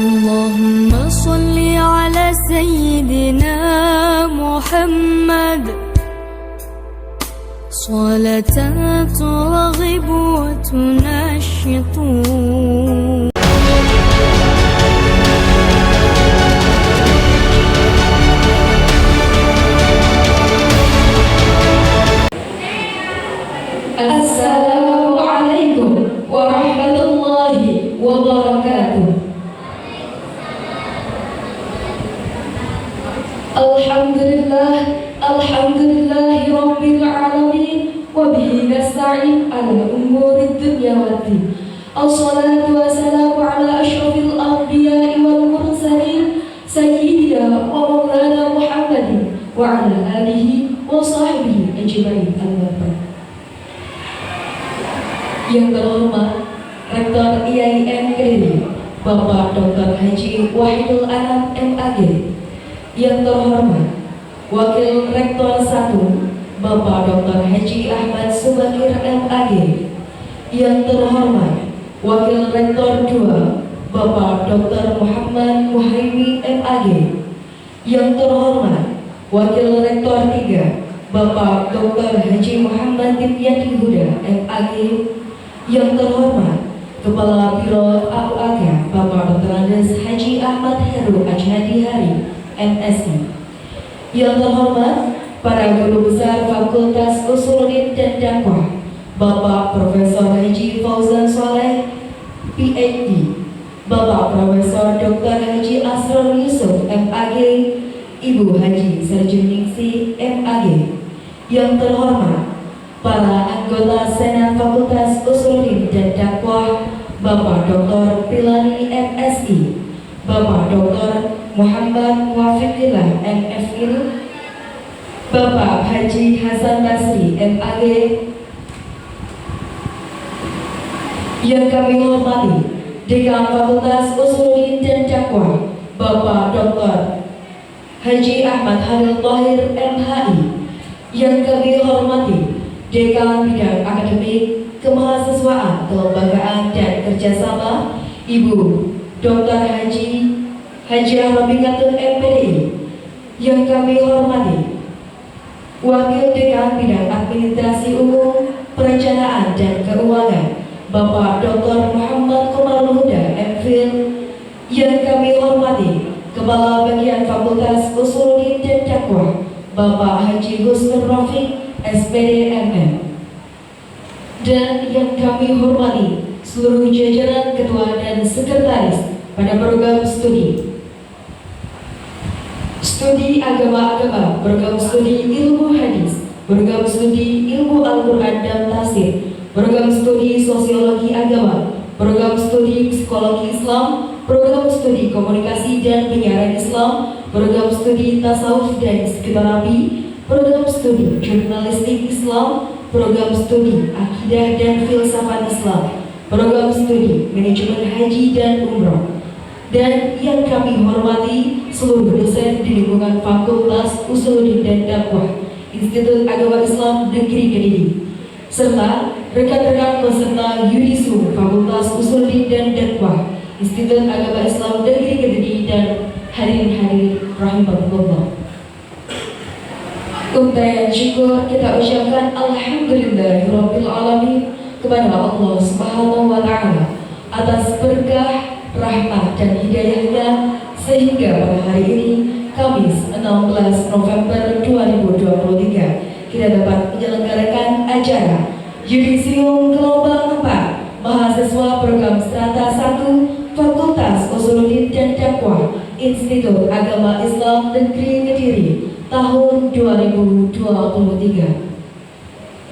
اللهم صل على سيدنا محمد صلاة ترغب وتنشط. Assalamualaikum warahmatullahi wabarakatuh. Alhamdulillahi rabbil alamin wa bihi nasta'in ala umuri dunya waddin. Assalatu wassalamu ala asyrafil anbiya'i wal mursalin sayyidina wa maulana Muhammadin wa ala alihi wa sahbihi ajma'in. Yang terhormat Rektor IAIN Kediri Bapak Dr. Haji Wahidul Anam MAG. Yang terhormat Wakil Rektor 1 Bapak Dr. Haji Ahmad Subakir MAG. Yang terhormat Wakil Rektor 2 Bapak Dr. Muhammad Muhaimi MAG. Yang terhormat Wakil Rektor 3 Bapak Dr. Haji Muhammad Dimyati Huda MAG. Yang terhormat Kepala Biro AUAG Bapak Dr. Andes Haji Ahmad Heru Ajhadi Hari MSI. Yang terhormat para guru besar Fakultas Usuluddin dan Dakwah Bapak Profesor Haji Fauzan Soleh PhD, Bapak Profesor Dr. Haji Asrul Yusuf MAG, Ibu Haji Sarjuningsi MAG. Yang terhormat para anggota Senat Fakultas Usuluddin dan Dakwah Bapak Dr. Pilani MSI, Bapak Dr. Muhammad Muwafiqillah MFil, Bapak Haji Hasan Basri MAG. Yang kami hormati Dekan Fakultas Usuluddin dan Dakwah Bapak Dr. Haji Ahmad Halil Thohir MHI. Yang kami hormati Dekan Bidang Akademik, Kemahasiswaan, Kelembagaan, dan Kerjasama Ibu Dr. Haji Robingatul MPDI. Yang kami hormati Wakil Dekan Bidang Administrasi Umum, Perencanaan, dan Keuangan Bapak Dr. Muhammad Komarul Huda MPhil. Yang kami hormati Kepala Bagian Fakultas Usuluddin dan Dakwah Bapak Haji Husnul Rafiq SPD MM. Dan yang kami hormati seluruh jajaran ketua dan sekretaris pada program studi agama-agama, program studi ilmu hadis, program studi ilmu Al-Quran dan tafsir, program studi sosiologi agama, program studi psikologi Islam, program studi komunikasi dan penyiaran Islam, program studi tasawuf dan psikoterapi, program studi jurnalistik Islam, program studi akidah dan filsafat Islam, program studi manajemen haji dan umroh. Dan yang kami hormati seluruh dosen di lingkungan Fakultas Usuluddin dan Dakwah Institut Agama Islam Negeri Kediri, serta rekan-rekan peserta Yudisu Fakultas Usuluddin dan Dakwah Institut Agama Islam Negeri Kediri, dan hadirin rahimahullah. Untayan syukur kita ucapkan alhamdulillahirabbil alamin kepada Allah Subhanahu wa taala atas berkah, rahmat, dan hidayahnya sehingga pada hari ini Kamis 16 November 2023 kita dapat menyelenggarakan acara Yudisium Gelombang 4 Mahasiswa Program Strata 1 Fakultas Usuluddin dan Dakwah Institut Agama Islam Negeri Kediri tahun 2023.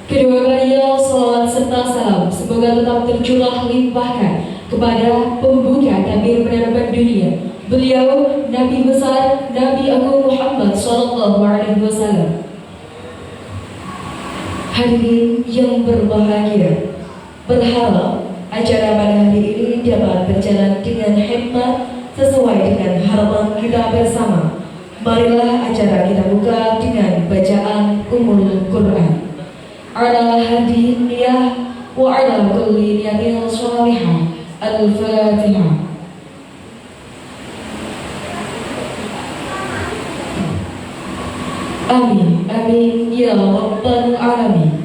Kedua kalinya salawat serta salam semoga tetap tercurah limpahkan kepada pembuka tabir peradaban dunia, beliau Nabi besar Nabi Agung Muhammad SAW. Hadirin yang berbahagia, berharap acara pada hari ini dapat berjalan dengan hikmat sesuai dengan harapan kita bersama. Marilah acara kita buka dengan bacaan Ummul Quran. Ala hadi niyah wa ala kulli niyatin shalihah. Al-Fatihah. Amin, amin, ya Rabbal Alamin.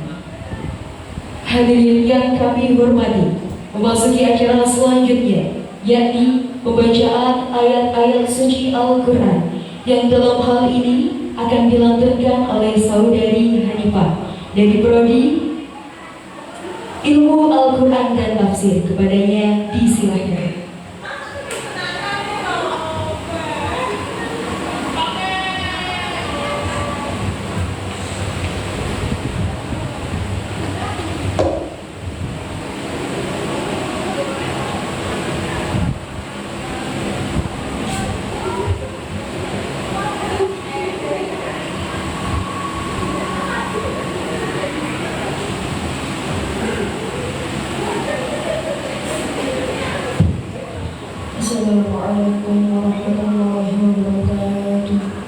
Hadirin yang kami hormati, memasuki acara selanjutnya, yakni pembacaan ayat-ayat suci Al-Quran yang dalam hal ini akan dilantunkan oleh saudari Hanifah dari Prodi Ilmu Al-Quran dan Tafsir. Kepadanya disilahkan. Assalamualaikum warahmatullahi wabarakatuh.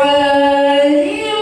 عالم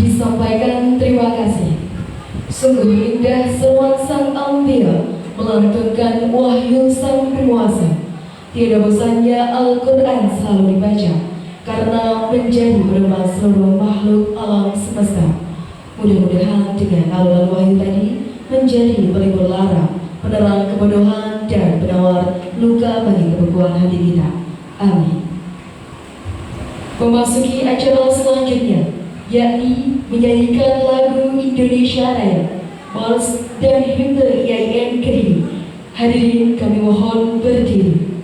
disampaikan terima kasih. Sungguh indah seruan sang Anbiya melantunkan wahyu sang penguasa. Tiada bosannya Al-Quran selalu dibaca, karena menjadi pedoman seluruh makhluk alam semesta. Mudah-mudahan dengan alunan wahyu tadi menjadi pelipur lara, penerang kebodohan, dan penawar luka bagi kebekuan hati kita. Amin. Memasuki acara selanjutnya, yakni menyanyikan lagu Indonesia Raya, Mars dan himne IAIN Kediri. Hadirin kami mohon berdiri.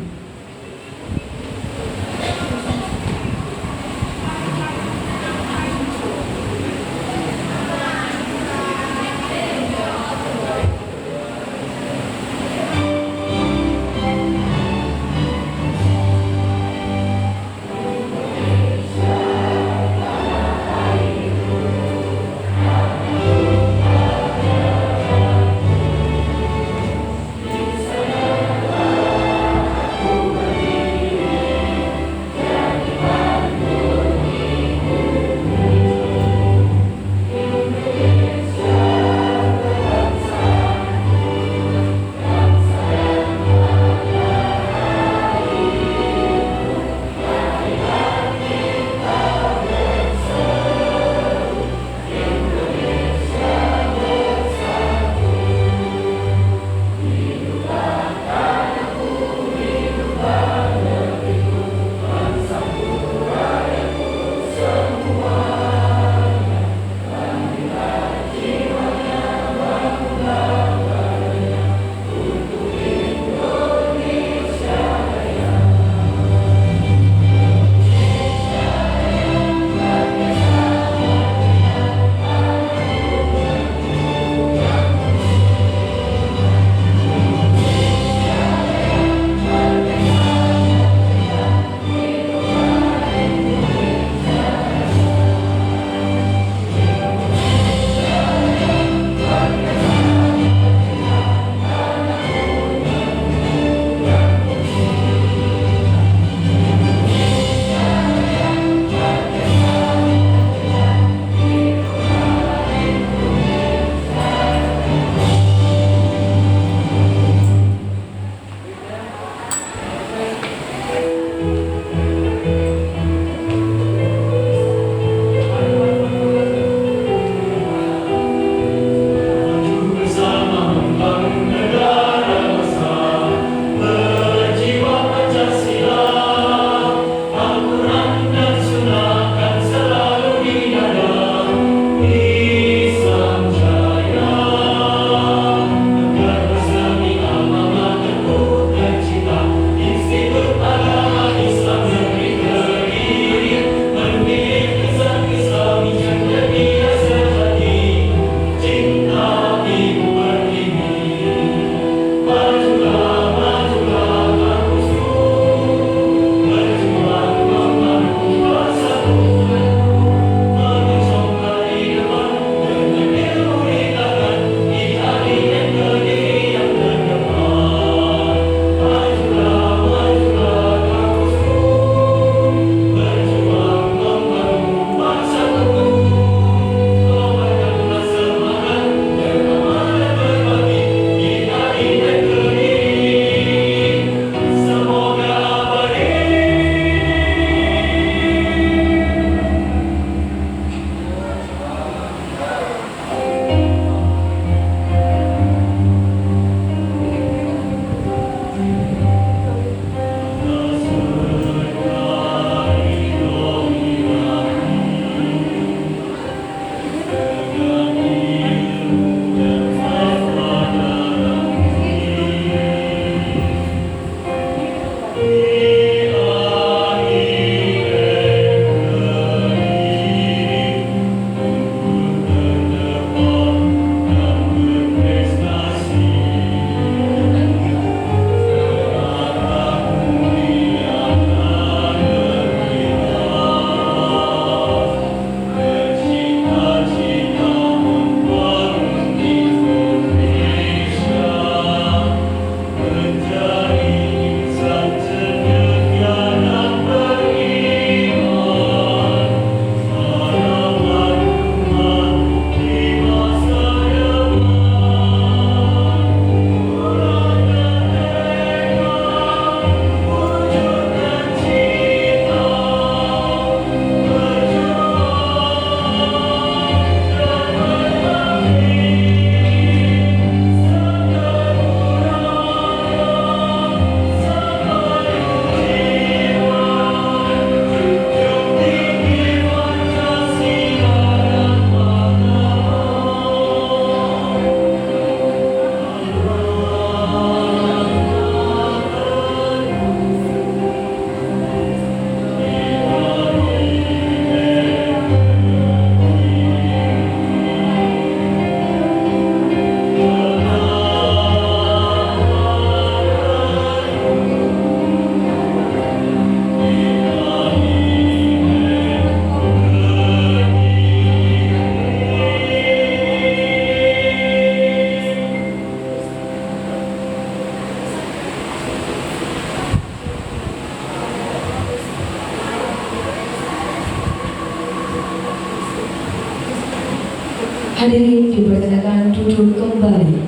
Hadirin dipersilakan duduk kembali.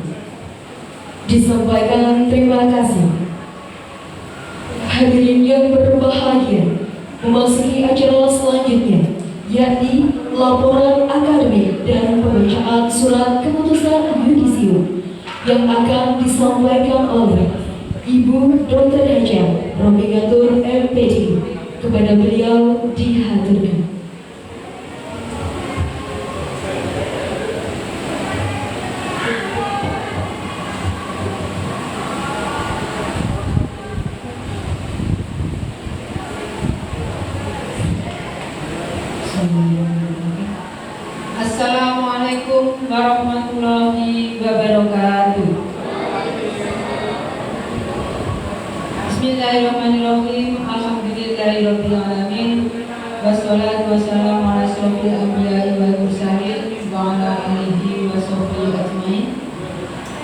Disampaikan terima kasih. Hadirin yang berbahagia, memasuki acara selanjutnya, yakni laporan akademik dan pembacaan surat keputusan yudisium yang akan disampaikan oleh Ibu Dr. Haja Romigatur MPD. Kepada beliau dihaturkan. Assalamualaikum warahmatullahi wabarakatuh. Bismillahirrahmanirrahim. Alhamdulillahirabbil alamin. Wassalatu wassalamu ala asyrofil anbiya'i wal mursalin wa ala alihi washabbihi ajmain.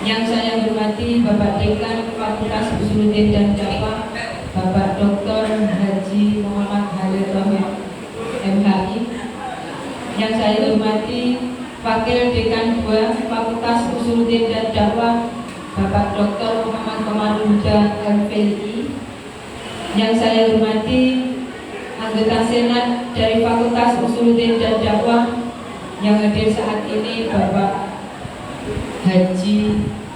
Yang saya hormati Bapak Dekan Fakultas Usuluddin dan Dakwah, Bapak Dr. Haji Muhammad Halil Rahim MHI. Yang saya hormati Wakil Dekan 2 Fakultas Usuluddin dan Dakwah, Bapak Dr. Muhammad Kamalul Huda MPI. Yang saya hormati anggota Senat dari Fakultas Usuluddin dan Dakwah yang hadir saat ini, Bapak Haji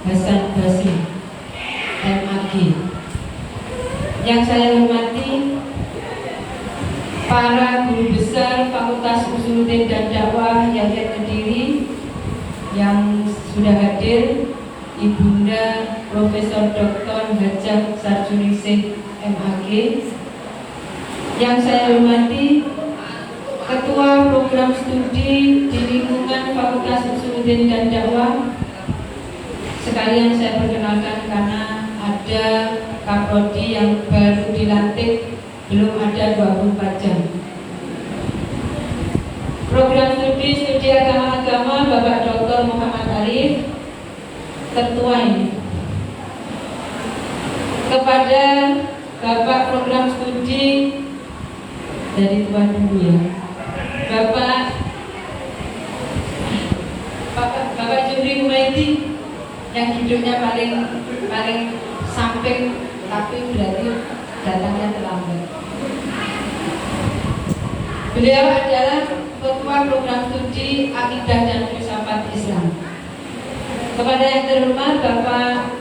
Hasan Basri MAG. Yang saya hormati para guru besar Fakultas Usuluddin dan Dakwah yang Kediri yang sudah hadir, Ibunda Profesor Dr. Hajah Sarjunisih MAG. Yang saya hormati Ketua Program Studi di lingkungan Fakultas Usuluddin dan Dakwah. Sekalian saya perkenalkan karena ada Kaprodi yang baru dilantik, belum ada 24 jam. Program studi agama Bapak Dr. Muhammad Arif, ketua ini. Kepada Bapak program studi dari tuan dulu ya, Bapak Juri Humaydi yang hidupnya paling samping, tapi berarti datangnya terlambat. Beliau adalah ketua program studi Akidah dan Filsafat Islam. Kepada yang terhormat Bapak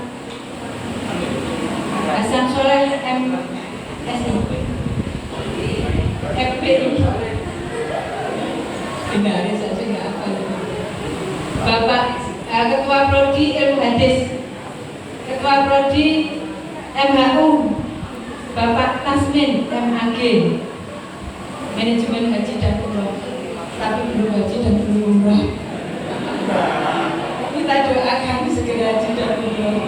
Hasan Soleh FPI. Benar saja nggak apa. Bapak Ketua Prodi Ilmu Hadis, Ketua Prodi MHU, Bapak Tasmin MAG, Manajemen Haji dan Umroh, tapi belum haji dan belum umroh. Kita doakan segera haji dan umroh.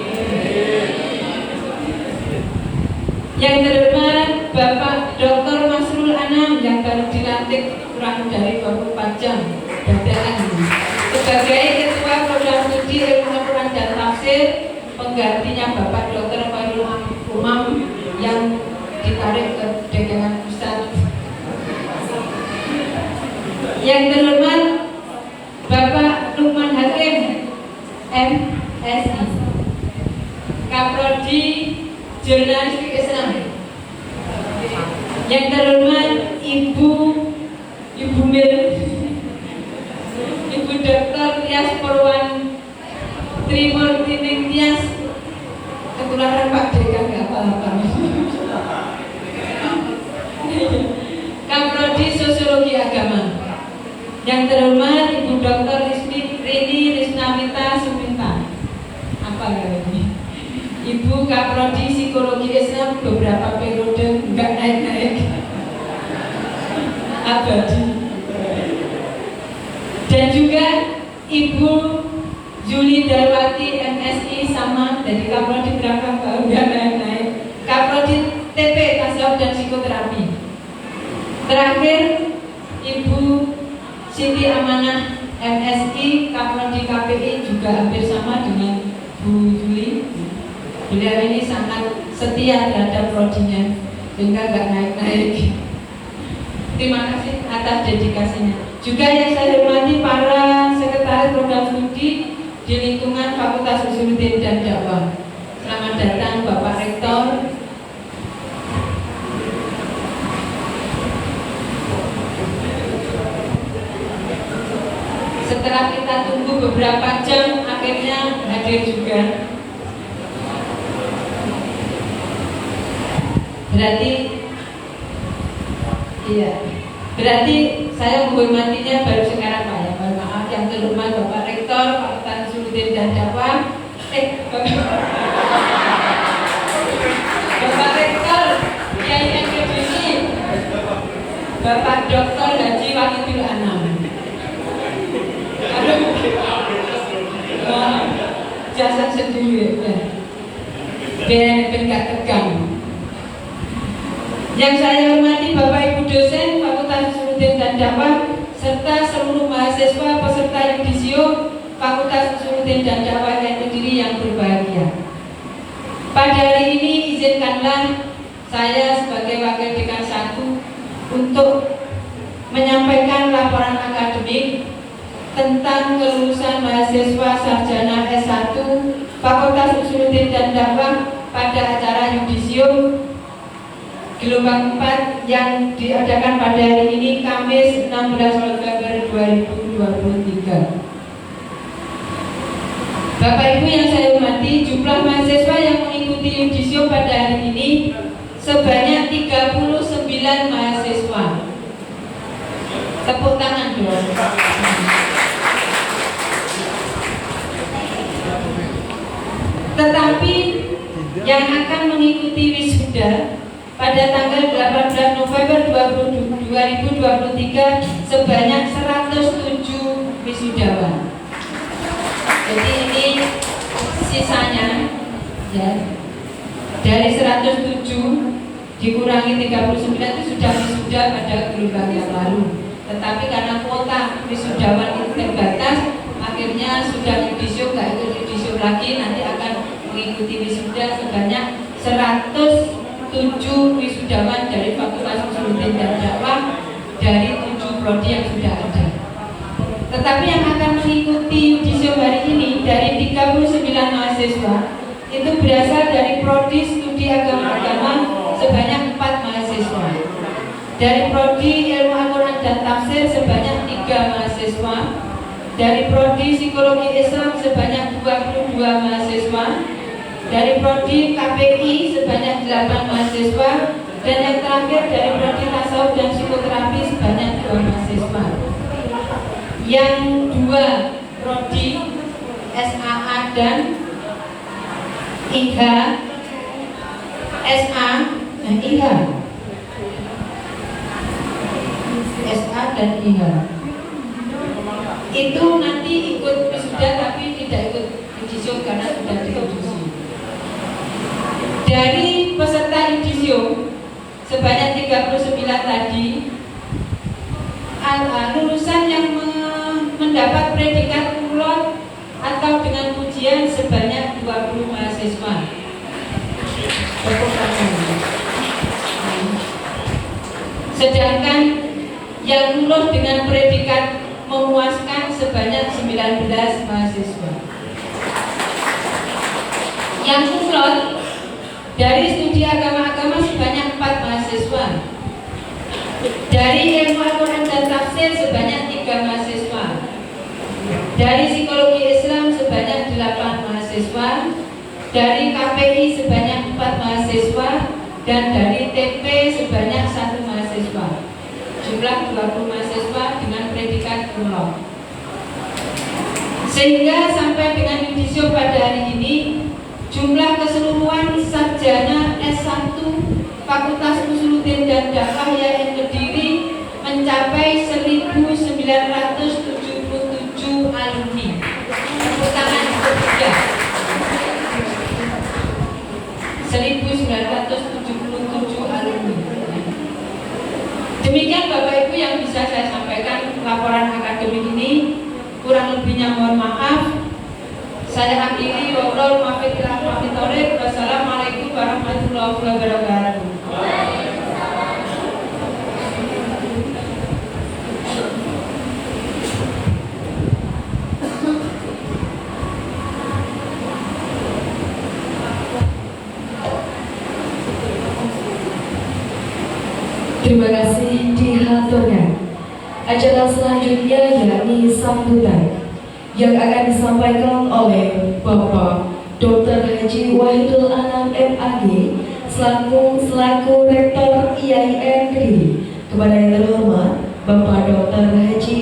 Yang terhormat Bapak Dr. Masrul Anam yang baru dilantik kurang dari 24 jam sebagai Ketua Program Studi Ilmu Al-Quran dan Tafsir, penggantinya Bapak Dr. Khairul Umam yang ditarik ke Dekangan Pusat. Yang terhormat Bapak Lukman Hakim MSI, Kaprodi Jurnalistik Islam. Yang terhormat Ibu Dr. Tias Purwan Trimurti Tias, ketularan Pak Dekan nggak apa-apa. Kaprodi Sosiologi Agama. Yang terhormat Ibu Dr. Rini Risnawita Suminta. Apa ini? Ibu Kaprodi Psikologi Islam beberapa periode nggak naik-naik, abadi. Dan juga Ibu Juli Darwati MSI sama dari Kaprodi berapa tahun nggak naik-naik. Kaprodi TP Tasawuf dan Psikoterapi. Terakhir Ibu Siti Amanah MSI Kaprodi KPI juga hampir sama dengan Bu Juli. Beliau ini sangat setia terhadap prodinya sehingga nggak naik-naik. Terima kasih atas atas dedikasinya. Juga yang saya hormati para sekretaris program studi di lingkungan Fakultas Usuluddin dan Dakwah. Selamat datang Bapak Rektor. Setelah kita tunggu beberapa jam, akhirnya hadir juga. Berarti saya menghormatinya baru sekarang Pak ya. Mohon maaf yang terhormat Bapak Rektor Fakultas Usuluddin dan Dakwah. Bapak Rektor Kiai Kediri, Bapak Dr. Haji Wahidul Anam. Jasa sendiri ya. Ben gak tegang. Yang saya hormati Bapak Ibu dosen Fakultas Usuluddin dan Dakwah serta seluruh mahasiswa peserta yudisio Fakultas Usuluddin dan Dakwah yang Kediri yang berbahagia. Pada hari ini izinkanlah saya sebagai Wakil Dekan 1 untuk menyampaikan laporan akademik tentang kelulusan mahasiswa sarjana S1 Fakultas Usuluddin dan Dakwah pada acara yudisio gelombang 4 yang diadakan pada hari ini Kamis 16 November 2023. Bapak Ibu yang saya hormati, jumlah mahasiswa yang mengikuti yudisio pada hari ini sebanyak 39 mahasiswa. Tepuk tangan dong. Tetapi yang akan mengikuti wisuda pada tanggal 18 November 2023 sebanyak 107 wisudawan. Jadi ini sisanya ya, dari 107 dikurangi 39 itu sudah wisuda pada gelombang yang lalu. Tetapi karena kuota wisudawan itu terbatas, akhirnya sudah yudisio nggak ikut yudisio lagi, nanti akan mengikuti wisuda sebanyak 107 wisudawan dari Fakultas Usuluddin dan Dakwah dari 7 prodi yang sudah ada. Tetapi yang akan mengikuti yudisio hari ini dari 39 mahasiswa itu berasal dari prodi studi agama-agama sebanyak 4 mahasiswa. Dari prodi ilmu Al-Quran dan tafsir sebanyak 3 mahasiswa. Dari prodi psikologi Islam sebanyak 22 mahasiswa. Dari prodi KPI sebanyak 8 mahasiswa. Dan yang terakhir dari prodi tasawuf dan psikoterapi sebanyak 2 mahasiswa. Yang 2 prodi SAA dan IHA SA dan IHA SA dan IHA itu nanti ikut wisuda tapi tidak ikut yudisio karena sudah yudisio. Dari peserta yudisio sebanyak 39 tadi, lulusan yang mendapat predikat kumlot atau dengan ujian sebanyak 20 mahasiswa. Sedangkan yang lulus dengan predikat memuaskan sebanyak 19 mahasiswa. Yang kumlot dari studi agama-agama sebanyak 4 mahasiswa. Dari ilmu Al-Quran dan tafsir sebanyak 3 mahasiswa. Dari psikologi Islam sebanyak 8 mahasiswa. Dari KPI sebanyak 4 mahasiswa. Dan dari TP sebanyak 1 mahasiswa. Jumlah 20 mahasiswa dengan predikat kumlot. Sehingga sampai dengan yudisio pada hari ini jumlah keseluruhan sarjana S1 Fakultas Usuluddin dan Dakwah yang Kediri mencapai 1.977 alumni. Tepuk tangan untuk dia. 1.977 alumni. Demikian Bapak Ibu yang bisa saya sampaikan laporan akademik ini. Kurang lebihnya mohon maaf. Saya akhiri wabillahi taufiq. Wassalamualaikum warahmatullahi wabarakatuh. Terima kasih dihaturkan. Acara selanjutnya yakni sambutan yang akan disampaikan oleh Bapak Dr. Haji Wahidul Anam MAG selaku Rektor IAIN Kediri. Kepada yang terhormat Bapak Dr. Haji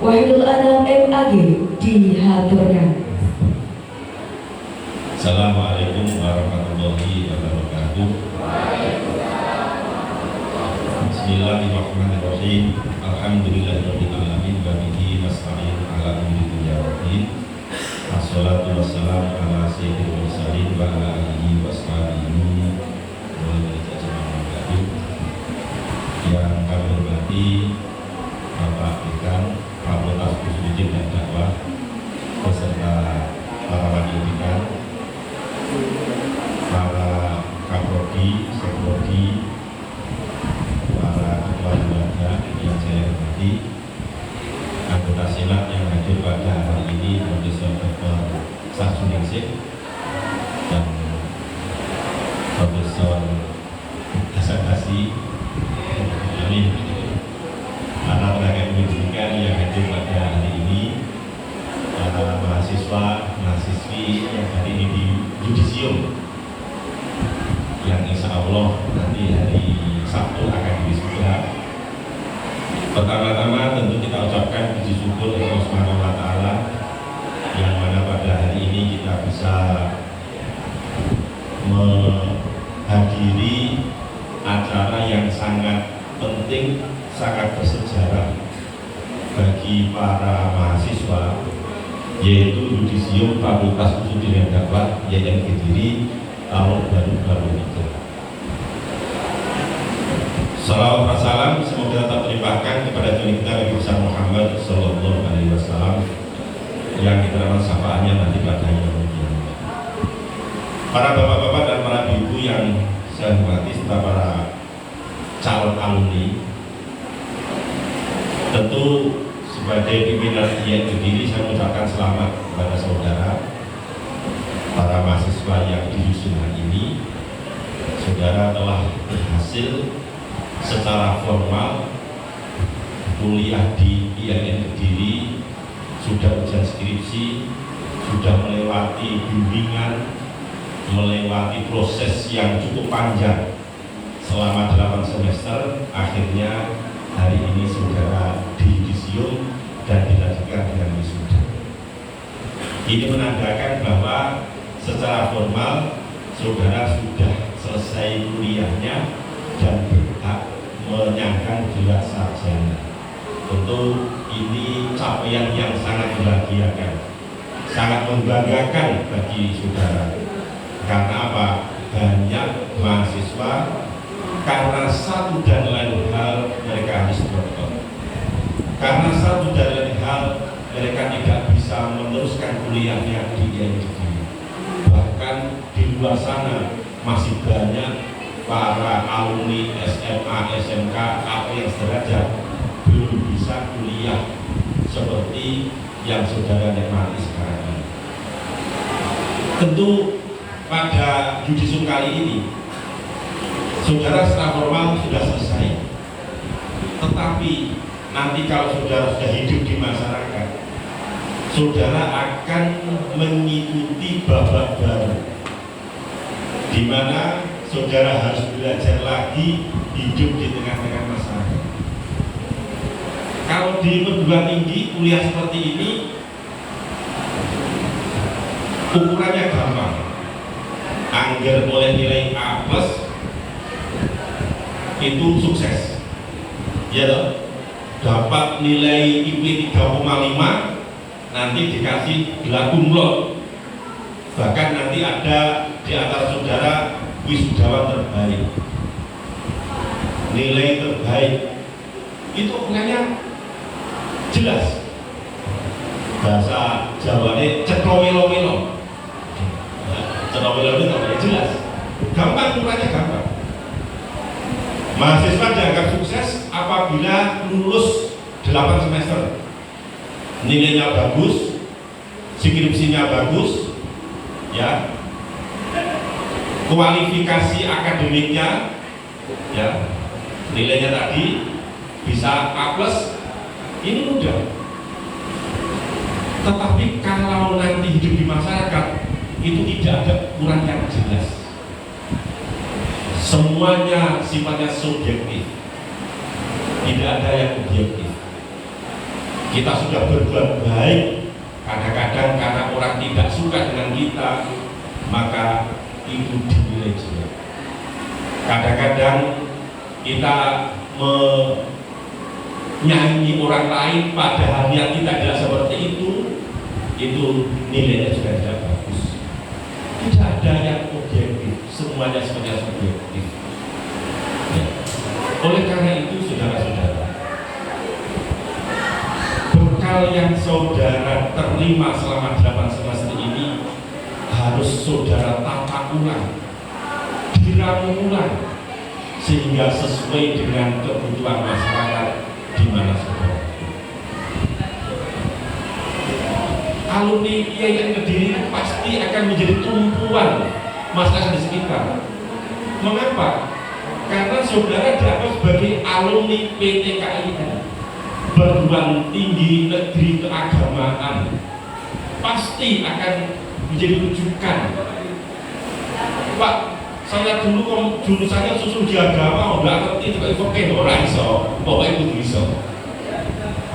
Wahidul Anam MAG dihaturkan. Assalamualaikum warahmatullahi wabarakatuh. Bismillahirrahmanirrahim. Alhamdulillahirabbil alamin wa bihi nasta'in ala umuri dunya waddin. Wassalatu wassalamu ala sayyidil mursalin wa ala alihi washabihi wa ajmain. Yang kami hormati Bapak Dekan Fakultas Usul dan Dakwah beserta para wakil dekan, para kaprodi, sekprodi, para ketua lembaga yang saya hormati, anggota senat yang hadir pada hari ini, Profesor Dr. Syahsuningsih dan Profesor Hasan Basri, amin. Para tenaga pendidikan yang hadir pada hari ini, para mahasiswa, mahasiswi yang hari ini di Yudisium yang insya Allah nanti hari Sabtu akan wisuda. Pertama-tama tentu kita ucapkan puji syukur kepada Allah Subhanahu wa Ta'ala yang mana pada hari ini kita bisa menghadiri acara yang sangat penting, sangat bersejarah bagi para mahasiswa, yaitu Yudisium Fakultas Usul dan Dakwah IAIN Kediri tahun baru itu. Salawat wassalam semoga tetap terlimpahkan kepada Nabi kita Nabi besar Muhammad Sallallahu Alaihi Wasallam yang diterima syafaatnya nanti pada yaumul qiyamah. Para bapak-bapak dan para ibu yang saya hormati serta para calon alumni, tentu sebagai pimpinan IAIN Kediri saya mengucapkan selamat kepada saudara para mahasiswa yang diusung hari ini. Saudara telah berhasil secara formal kuliah di IAIN Kediri, sudah ujian skripsi, sudah melewati bimbingan, melewati proses yang cukup panjang selama 8 semester. Akhirnya hari ini saudara di Yudisium dan dilanjutkan dengan wisuda. Ini menandakan bahwa secara formal saudara sudah selesai kuliahnya dan berhak menyandang gelar sarjana. Tentu ini capaian yang sangat membahagiakan, sangat membanggakan bagi saudara. Karena apa? Banyak mahasiswa karena satu dan lain hal mereka harus dokter. Karena satu dan lain hal mereka tidak bisa meneruskan kuliahnya di IAIN Kediri. Bahkan di luar sana masih banyak para alumni SMA, SMK atau yang sederajat belum bisa kuliah seperti yang saudara nikmati sekarang ini. Tentu pada Yudisium kali ini saudara secara formal sudah selesai, tetapi nanti kalau saudara sudah hidup di masyarakat, saudara akan mengikuti babak baru, di mana saudara harus belajar lagi hidup di tengah-tengah masyarakat. Kalau di perguruan tinggi kuliah seperti ini ukurannya gampang, anggar oleh nilai A+ itu sukses, ya toh? Dapat nilai IP 3,5 nanti dikasih gelar cum laude. Bahkan nanti ada di antara saudara wisudawan terbaik, nilai terbaik, itu ukurannya jelas. Bahasa Jawanya ceklowelo-welo, ceklowelo itu jelas, gampang, ukurannya gampang. Mahasiswa dianggap sukses apabila lulus 8 semester, nilainya bagus, skripsinya bagus, ya, kualifikasi akademiknya, ya, nilainya tadi bisa A+, ini mudah. Tetapi kalau nanti hidup di masyarakat itu tidak ada ukuran yang jelas, semuanya sifatnya subjektif, tidak ada yang objektif. Kita sudah berbuat baik, kadang-kadang karena orang tidak suka dengan kita, maka itu dinilai jelek. Kadang-kadang kita menyaingi orang lain padahal niat kita tidak seperti itu nilainya juga tidak bagus. Tidak ada yang objektif, semuanya subjektif. Ya. Oleh karena itu, saudara-saudara, bekal yang saudara terima selama 8 semester ini harus saudara tata ulang, diramu ulang, sehingga sesuai dengan kebutuhan masyarakat di mana saudara. Alumni IAIN Kediri pasti akan menjadi tumpuan masyarakat di sekitar. Mengapa? Karena saudara dianggap sebagai alumni PTKIN, perguruan tinggi negeri keagamaan, pasti akan menjadi rujukan. Pak, saya dulu jurusannya susu di agama, nggak ngerti juga itu orang iso, pokoknya itu iso.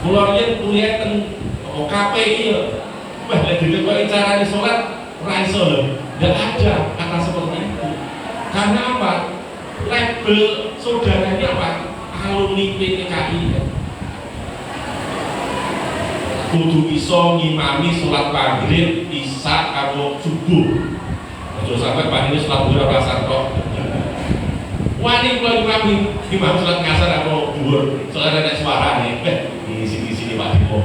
Mulanya kuliah teng KPI, wah jadi kalau caranya sholat, raiso loh, nggak ada kata seperti itu. Karena apa? Label saudaranya apa? Alumni PTKI. Kudu iso ngimami sholat maghrib, isya, karo subuh. Ojo sampai Pak ini sholat duhur rasa kok. Wani kalau imam sholat ngasar atau duhur, sholat ada suara nih. Di sini Pak Diko.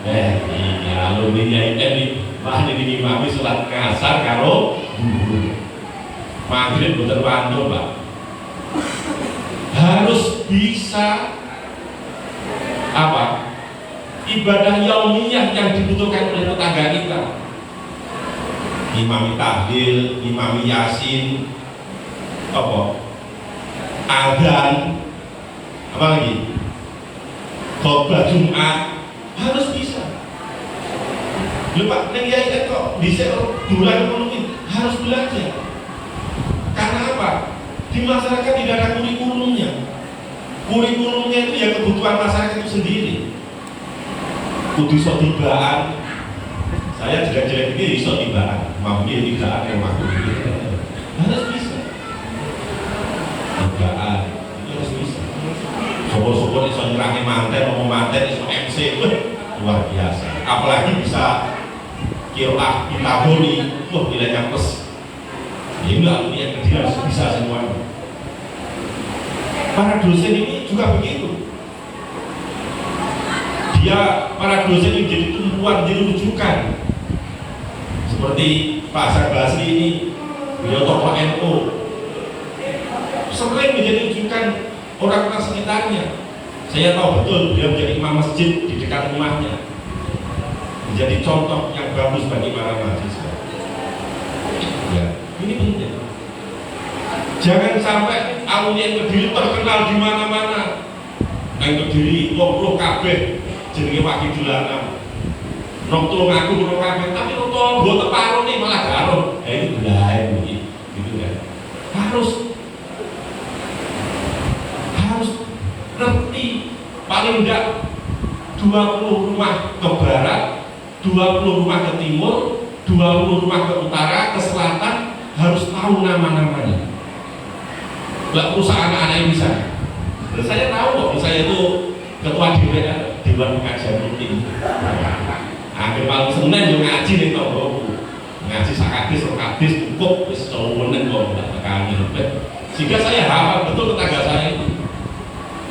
Ini alumni ini Pak ini imami sholat ngasar karo duhur. Maghrib betul wanto Pak. Harus bisa apa? Ibadah yaumiyah yang dibutuhkan oleh tetangga kita. Imami tahlil, imami yasin, apa? Adzan, apa lagi? Khotbah Jumat harus bisa. Lupa, neng ya kok bisa bulan ekonomi harus belajar. Karena apa? Di masyarakat tidak ada kurikulumnya. Kurikulumnya itu ya kebutuhan masyarakat itu sendiri. Kudu iso tibaan. Saya jelek-jelek ini iso tibaan. Mampu tibaan yang mampu. Harus bisa. Tibaan itu harus bisa. Syukur-syukur iso nyerangi manten, ngomong manten, iso MC, luar biasa. Apalagi bisa kiroah ditaboni, wah nilainya plus. Ya enggak, yang Kediri harus bisa semuanya. Para dosen ini juga begitu. Para dosen ini jadi tumpuan, jadi rujukan. Seperti Pak Hasan Basri ini, beliau tokoh NU, sering menjadi rujukan orang-orang sekitarnya. Saya tahu betul beliau menjadi imam masjid di dekat rumahnya, menjadi contoh yang bagus bagi para mahasiswa. Ya, ini penting. Jangan sampai alumni Kediri terkenal di mana-mana. Yang Kediri, wong kabeh jenenge Waki Dulanam. Nong tulung aku nong kabeh, tapi nong tonggo teparo nih malah garong. Itu belah gitu kan. Harus ngerti paling enggak 20 rumah ke barat, 20 rumah ke timur, 20 rumah ke utara, ke selatan, harus tahu nama-namanya. Lah perusahaan anak-anak bisa. Dan saya tahu kok, saya itu ketua DPR Dewan Pengajian Rutin. Akhir malam Senin yo ngaji ning tonggoku. Ngaji sakadis cukup wis cowenen kok ndak tekani. Sehingga saya hafal betul tetangga saya itu.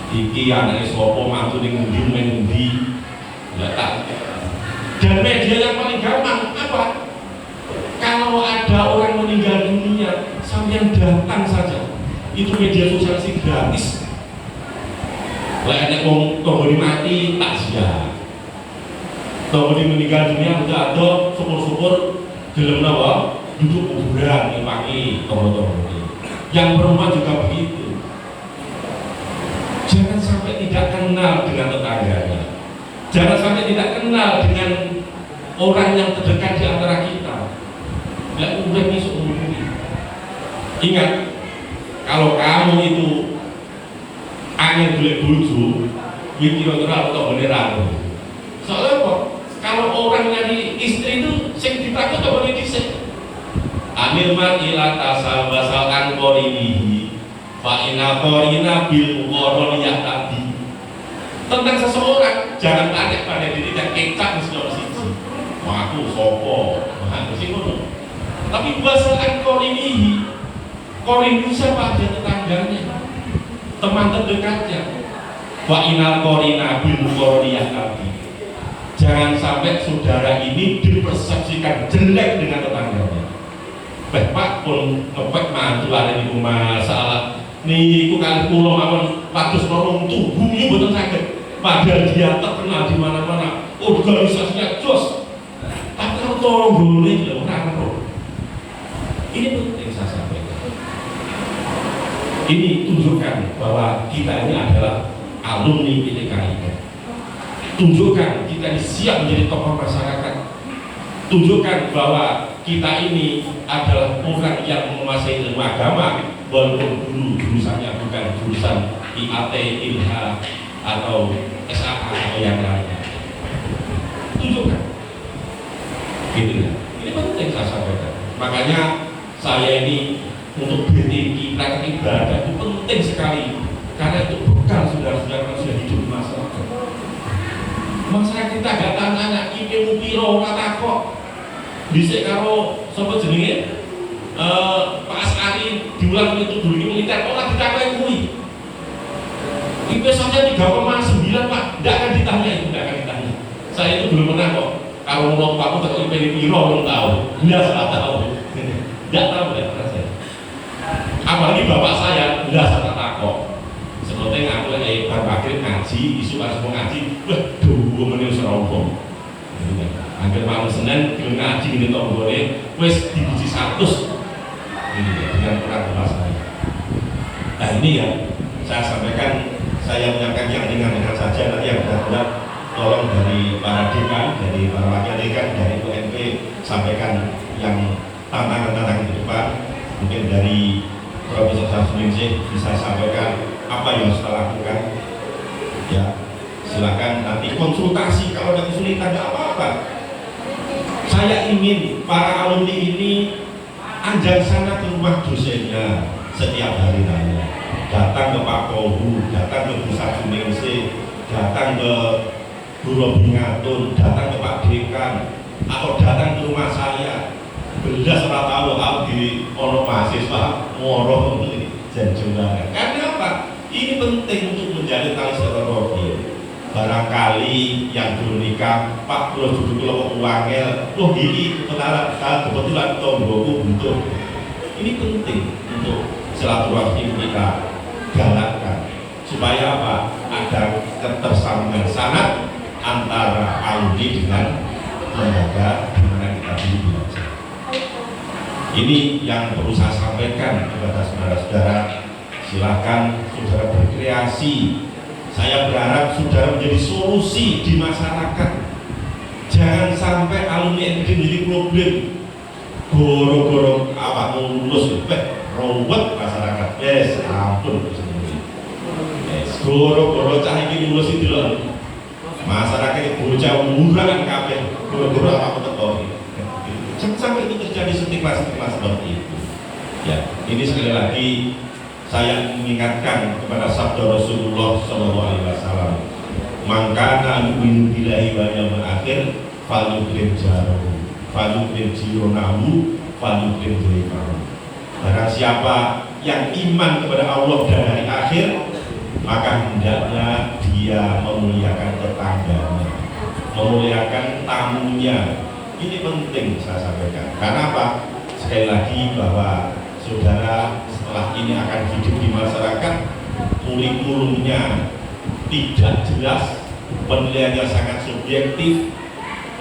Iki anake sapa mantu ning ndi. Enggak tak. Dan media yang paling gampang apa? Kalau ada orang meninggal dunia, sampean datang saja. Itu media sosial sih gratis. Lah nek wong tonggone mati takziah. Tonggone meninggal dunia udah ada syukur-syukur gelem napa duduk kuburan ngimpangi tonggo-tonggone. Yang perempuan juga begitu. Jangan sampai tidak kenal dengan orang yang terdekat di antara kita. Tidak udah seumur hidup. Ingat, kalau kamu itu angin boleh buju, mikir atau beneran. Soalnya kok kalau orang nyari istri itu sing ditakut apa boleh disek. Amil mar'ila tasabasal an qoribihi fa inna qorina bil muqarriyah tadi. Tentang seseorang jangan tanya pada diri dan kecap mesti orang siji. Wah aku sopo, wah mesti ngono. Tapi basal an qoribihi, qorin itu siapa? Dia tetangganya, teman terdekatnya. Wa inna qorina bil muqarriyah tadi. Jangan sampai saudara ini dipersepsikan jelek dengan tetangganya. Pak pun ngepek mantu ada di rumah salah nih aku kali pulau mawon patus norong tuh bumi betul sakit padahal dia terkenal di mana-mana organisasinya jos tapi kalau tolong boleh orang ini penting saya sampaikan. Ini tunjukkan bahwa kita ini adalah alumni PTKI. Tunjukkan kita ini siap menjadi tokoh masyarakat. Tunjukkan bahwa kita ini adalah orang yang menguasai ilmu agama, walaupun dulu jurusannya bukan jurusan IAT, ILH atau SAA atau yang lainnya. Tunjukkan, gitu ya. Ini penting saya sampaikan. Makanya saya ini untuk BTI praktek ibadah itu penting sekali, karena itu bekal saudara-saudara sudah hidup di masyarakat. Masyarakat kita gak tanya IPmu piro kata kok. Bisa karo sapa jenenge Pak Asari diulang itu dulu militer orang ditakoi kuwi. IP saja 3,9 Pak, tidak akan ditanya itu, tidak akan ditanya. Saya itu belum pernah kok. Kalau mau Pak untuk IP di piro belum tahu, tidak tahu, tidak tahu ya saya. Apalagi bapak saya tidak saya takok. Seperti aku lagi berbakir ngaji, isu harus ngaji, wah 2 menit serompong. Hampir malam Senin belum ngaji ini boleh wes dipuji 100 ini ya, dengan Quran bahasa. Nah ini ya saya sampaikan, saya menyampaikan yang ringan-ringan saja, nanti yang berat-berat tolong dari para dekan, dari para wakil dekan, dari UNP sampaikan yang tantangan-tantangan di depan. Mungkin dari Profesor Samsudin bisa sampaikan apa yang harus kita lakukan. Ya silakan nanti konsultasi, kalau ada kesulitan tidak apa-apa. Saya ingin para alumni ini anjang sana ke rumah dosennya setiap hari nanya, datang ke Pak Kohu, datang ke Pusat Jumengse, datang ke Guru Bingatun, datang ke Pak Dekan, atau datang ke rumah saya. Belas ora tahu aku di ono mahasiswa moroh untuk ini janjuran. Karena apa? Ini penting untuk menjadi tali silaturahmi. Barangkali yang belum nikah, Pak kalau duduk kalau uangnya, loh gini kebetulan tonggoku butuh. Ini penting untuk silaturahmi kita galakkan supaya apa? Ada ketersambungan sangat antara alumni dengan lembaga di mana kita dulu belajar. Ini yang perlu saya sampaikan kepada saudara-saudara. Silahkan saudara berkreasi. Saya berharap saudara menjadi solusi di masyarakat. Jangan sampai alumni NPD menjadi problem. Goro-goro awakmu lulus, robot masyarakat. Yes, ampun. Yes, goro-goro cah iki lulus itu loh. Masyarakat itu bocah murah kabeh. Goro-goro awakmu teko. Jangan sampai itu terjadi stigma-stigma seperti itu. Ya, ini sekali lagi saya mengingatkan kepada sabda Rasulullah SAW, mangkana yu'minu billahi wal yawmil akhir falyukrim jarahu falyukrim jironahu falyukrim dhaifahu. Barang siapa yang iman kepada Allah dan hari akhir, maka hendaknya dia memuliakan tetangganya, memuliakan tamunya. Ini penting saya sampaikan. Karena apa? Sekali lagi bahwa saudara setelah ini akan hidup di masyarakat, kurikulumnya tidak jelas, penilaiannya sangat subjektif.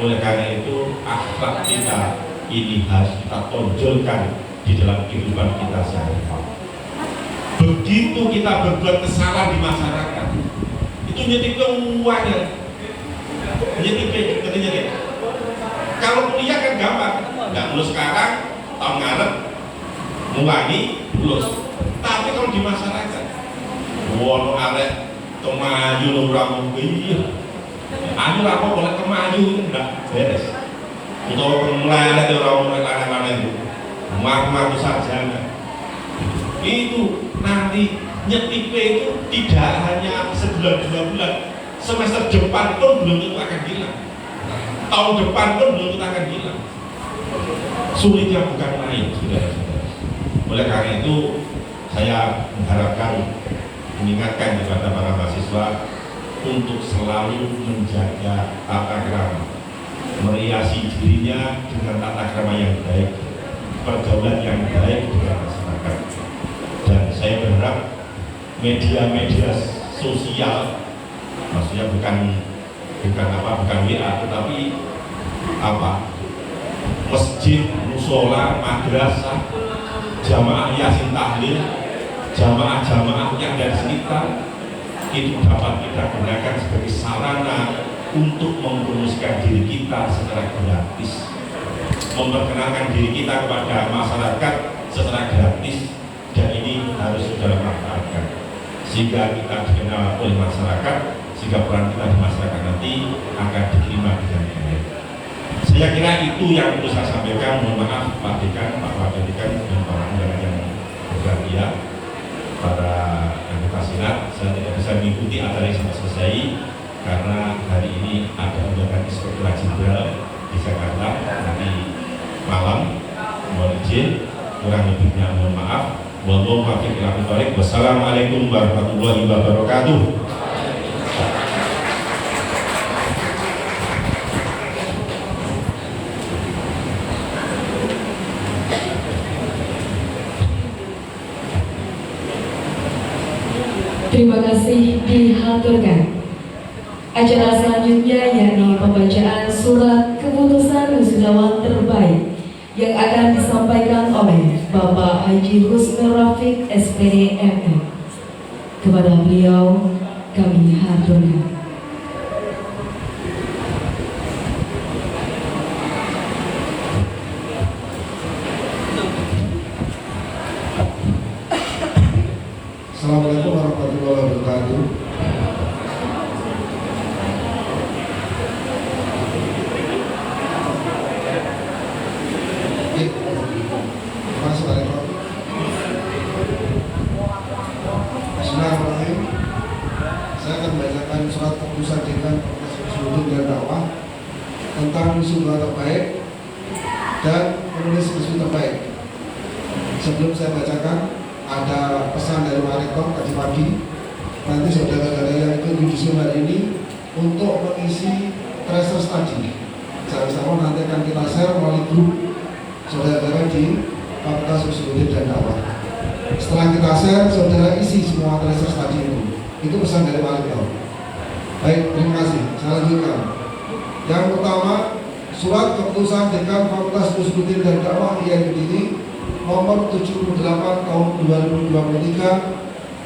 Oleh karena itu akhlak kita ini harus kita tonjolkan di dalam kehidupan kita sehari-hari. Begitu kita berbuat kesalahan di masyarakat, itu jadi keuangan. Kalau kuliah kan gampang, nggak lulus sekarang, tahun ngarep ngulangi lulus. Tapi kalau di masyarakat, wono arek kemayu lurang iya, anu apa boleh kemayu enggak beres. Atau kemelarat orang mulai itu, marah saja. Itu nanti nyetipe itu tidak hanya sebulan 2 bulan, semester depan pun belum tentu akan hilang, tahun depan pun belum tentu akan hilang. Sulitnya bukan main, saudara-saudara. Oleh karena itu saya mengharapkan, mengingatkan kepada para mahasiswa untuk selalu menjaga tata krama, meriasi dirinya dengan tata krama yang baik, pergaulan yang baik dengan masyarakat. Dan saya berharap media-media sosial, maksudnya bukan WA, tetapi masjid, musola, madrasah, jamaah yasin tahlil, jamaah-jamaah yang dari sekitar itu dapat kita gunakan sebagai sarana untuk mempromosikan diri kita secara gratis, memperkenalkan diri kita kepada masyarakat secara gratis, dan ini harus saudara manfaatkan sehingga kita dikenal oleh masyarakat, sehingga peran kita di masyarakat nanti akan diterima dengan baik. Saya kira itu yang perlu saya sampaikan. Mohon maaf Pak Dekan, Pak Wakil Dekan, dan para undangan yang berbahagia, para anggota Senat. Saya tidak bisa mengikuti acara ini sampai selesai karena hari ini ada undangan Inspektorat Jenderal di Jakarta nanti malam. Mohon izin, kurang lebihnya mohon maaf. Wassalamualaikum warahmatullahi wabarakatuh. Terima kasih dihaturkan. Acara selanjutnya yakni pembacaan surat keputusan wisudawan terbaik yang akan disampaikan oleh Bapak Haji Husnul Rafiq SPD MM. Kepada beliau kami haturkan. Assalamualaikum warahmatullahi wabarakatuh. Bismillahirrahmanirrahim. Saya akan membacakan surat keputusan Dekan Fakultas Hukum dan Dakwah tentang wisuda terbaik dan penulis wisuda terbaik. Sebelum saya bacakan, ada pesan dari Pak Rektor tadi pagi. Nanti saudara-saudara yang ikut judicial hari ini untuk mengisi tracer study, sama-sama nanti akan kita share melalui grup saudara-saudara di Fakultas Hukum dan Dakwah. Setelah kita share, saudara isi semua tracer study itu pesan dari Pak Rektor. Baik, terima kasih. Saya lanjutkan. Yang pertama, surat keputusan Dekan Fakultas Hukum dan Dakwah IAIN nomor 78 tahun 2023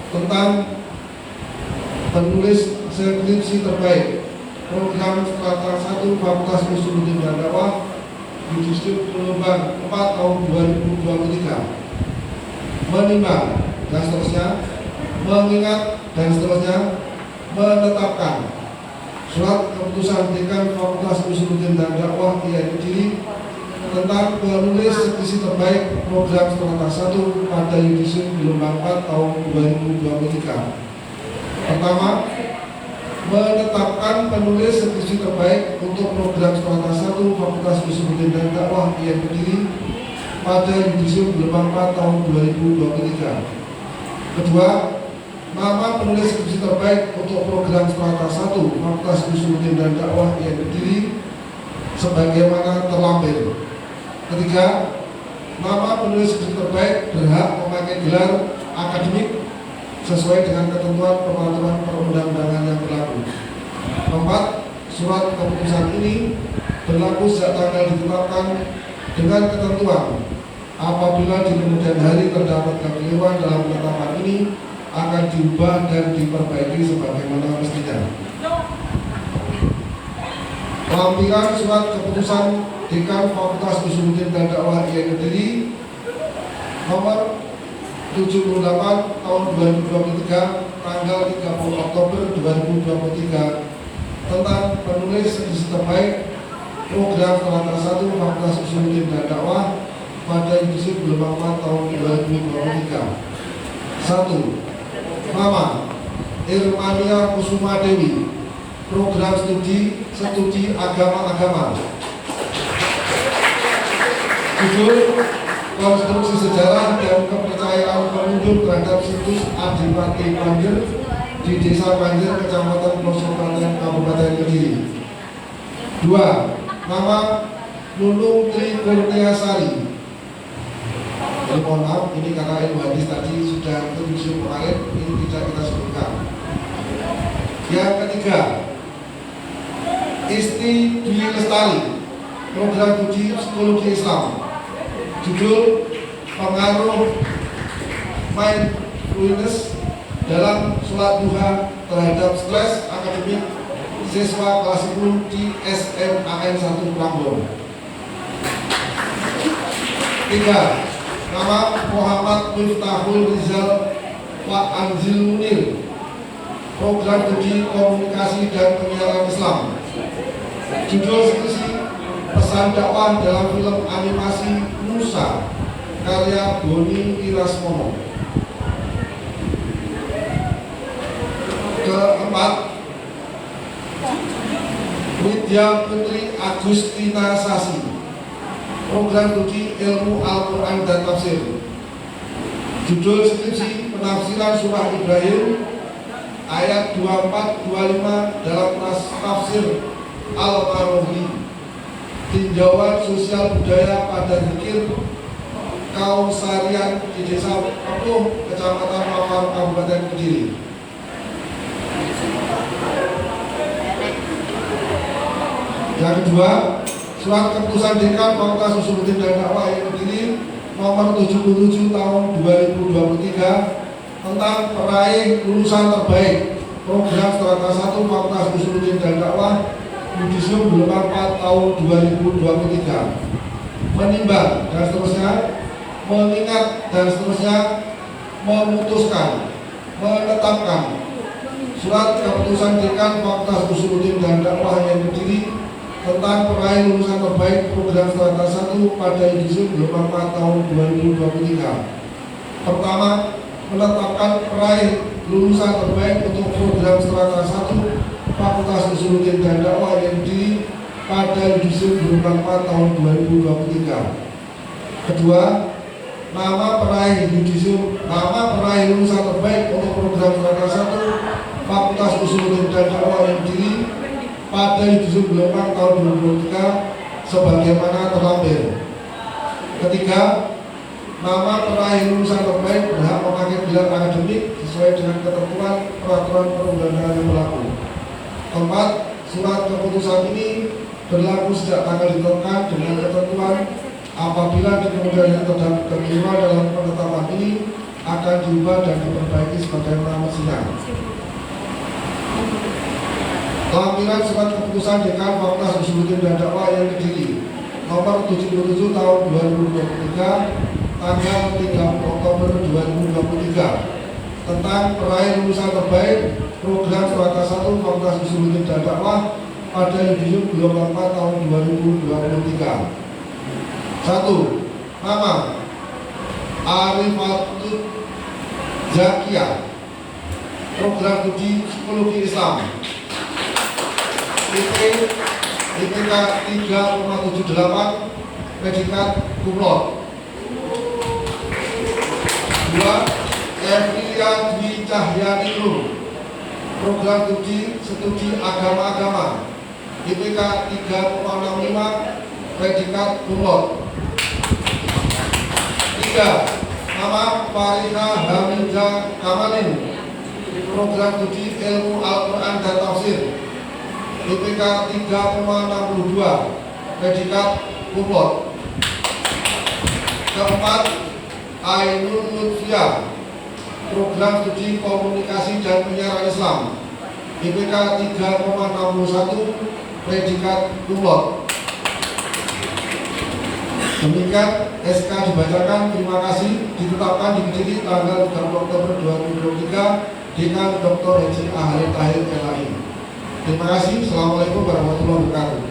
tentang penulis skripsi terbaik program strata 1 Fakultas Hukum dan Dakwah Yudisium gelombang 4 tahun 2023, menimbang dan seterusnya, mengingat dan seterusnya, menetapkan surat keputusan Dekan Fakultas Hukum dan Dakwah IAIN tentang penulis skripsi terbaik program strata 1 pada Yudisium gelombang 4 tahun 2023. Pertama, menetapkan penulis skripsi terbaik untuk program strata 1 Fakultas Hukum dan Dakwah IAIN pada Yudisium gelombang 4 tahun 2023. Kedua, nama penulis skripsi terbaik untuk program strata 1 Fakultas Hukum dan Dakwah IAIN sebagaimana terlampir. Ketiga, nama penulis skripsi terbaik berhak memakai gelar akademik sesuai dengan ketentuan peraturan perundang-undangan yang berlaku. Keempat, surat keputusan ini berlaku sejak tanggal ditetapkan dengan ketentuan apabila di kemudian hari terdapat kekeliruan dalam penetapan ini akan diubah dan diperbaiki sebagaimana mestinya. Lampiran surat keputusan Dekan Fakultas Usuluddin dan Dakwah IAIN Kediri nomor 78 tahun 2023 tanggal 30 Oktober 2023 tentang penulis skripsi terbaik program Strata 1 Fakultas Usuluddin dan Dakwah pada edisi gelombang 4 tahun 2023. 1. Nama Irmania Kusuma Dewi, program studi agama-agama. Judul Konstruksi Sejarah dan Kepercayaan Pengunjung terhadap situs Adipati Panjer di Desa Panjer, Kecamatan Pelosok Klaten, Kabupaten Kediri. 2. Nama Nunung Tri Kurniasari. Ini mohon maaf, ini karena ilmu hadis tadi sudah tertulis kemarin, ini tidak kita sebutkan. Yang ketiga, Isti Dwi Lestari, program studi psikologi Islam. Judul Pengaruh Mindfulness dalam sholat duha terhadap stres akademik siswa kelas 10 di SMAN 1 Prambors. 3. Nama Muhammad Miftahul Rizal Pak Anzil Munir, program studi komunikasi dan penyiaran Islam. Judul skripsi Pesan dakwah dalam film animasi Musa karya Boni Irasmono. Keempat, Widya Putri Agustina Sasi, program studi ilmu Al-Quran dan Tafsir. Judul skripsi penafsiran surah Ibrahim ayat 24-25 dalam tafsir Al-Marohi, tinjauan sosial budaya pada zikir Kausarian di Desa Pepuh, Kecamatan Mawar, Kabupaten Kediri. Yang kedua, Surat Keputusan Dekan Fakultas Usuluddin dan Dakwah IAIN Kediri nomor 77 tahun 2023 tentang peraih lulusan terbaik program Strata 1 Fakultas Usuluddin dan Dakwah Yudisium gelombang 4 tahun 2023. Menimbang dan seterusnya, mengingat dan seterusnya, memutuskan, menetapkan Surat Keputusan Dekan Fakultas Usuluddin dan Dakwah IAIN Kediri tentang peraih lulusan terbaik program Strata 1 pada edisi gelombang 4 tahun 2023. Pertama, menetapkan peraih lulusan terbaik untuk program Strata 1 Fakultas Usuluddin dan Dakwah IAIN Kediri pada edisi gelombang 4 tahun 2023. Kedua, nama peraih lulusan terbaik untuk program Strata 1 Fakultas Usuluddin dan Dakwah IAIN Kediri pada edisi gelombang tahun 2023 sebagaimana terlampir. Ketiga, nama peraih lulusan terbaik berhak memakai gelar akademik sesuai dengan ketentuan peraturan perundang-undangan yang berlaku. Keempat, surat keputusan ini berlaku sejak tanggal ditentukan dengan ketentuan apabila di kemudian yang terdapat kekeliruan dalam penetapan ini akan diubah dan diperbaiki sebagaimana mestinya. Lampiran Surat Keputusan Dekan Fakultas Usuluddin dan Dakwah IAIN Kediri nomor 77 tahun 2023 tanggal 30 Oktober 2023 tentang peraih lulusan terbaik program Strata 1 Fakultas Usuluddin dan Dakwah pada edisi gelombang 4 tahun 2023. 1. Nama Arifatul Zakiyah, program studi psikologi Islam. IPK 3,78, predikat cum laude. 2. Emilia Dwi Cahyani, program studi agama-agama. IPK 3,65, predikat cum laude. 3. Nama Fariha Hamidah Kamalin, program studi ilmu Al-Quran dan Tafsir. IPK 3,62, predikat cum laude. Keempat, Ainun Lutfia, program studi komunikasi dan penyiaran Islam. IPK 3,61, predikat cum laude. Demikian SK dibacakan. Terima kasih. Ditetapkan diikuti tanggal 30 Oktober 2023 Dekan Dr. Haji Ahalil Tahir LAI. Terima kasih. Assalamualaikum warahmatullahi wabarakatuh.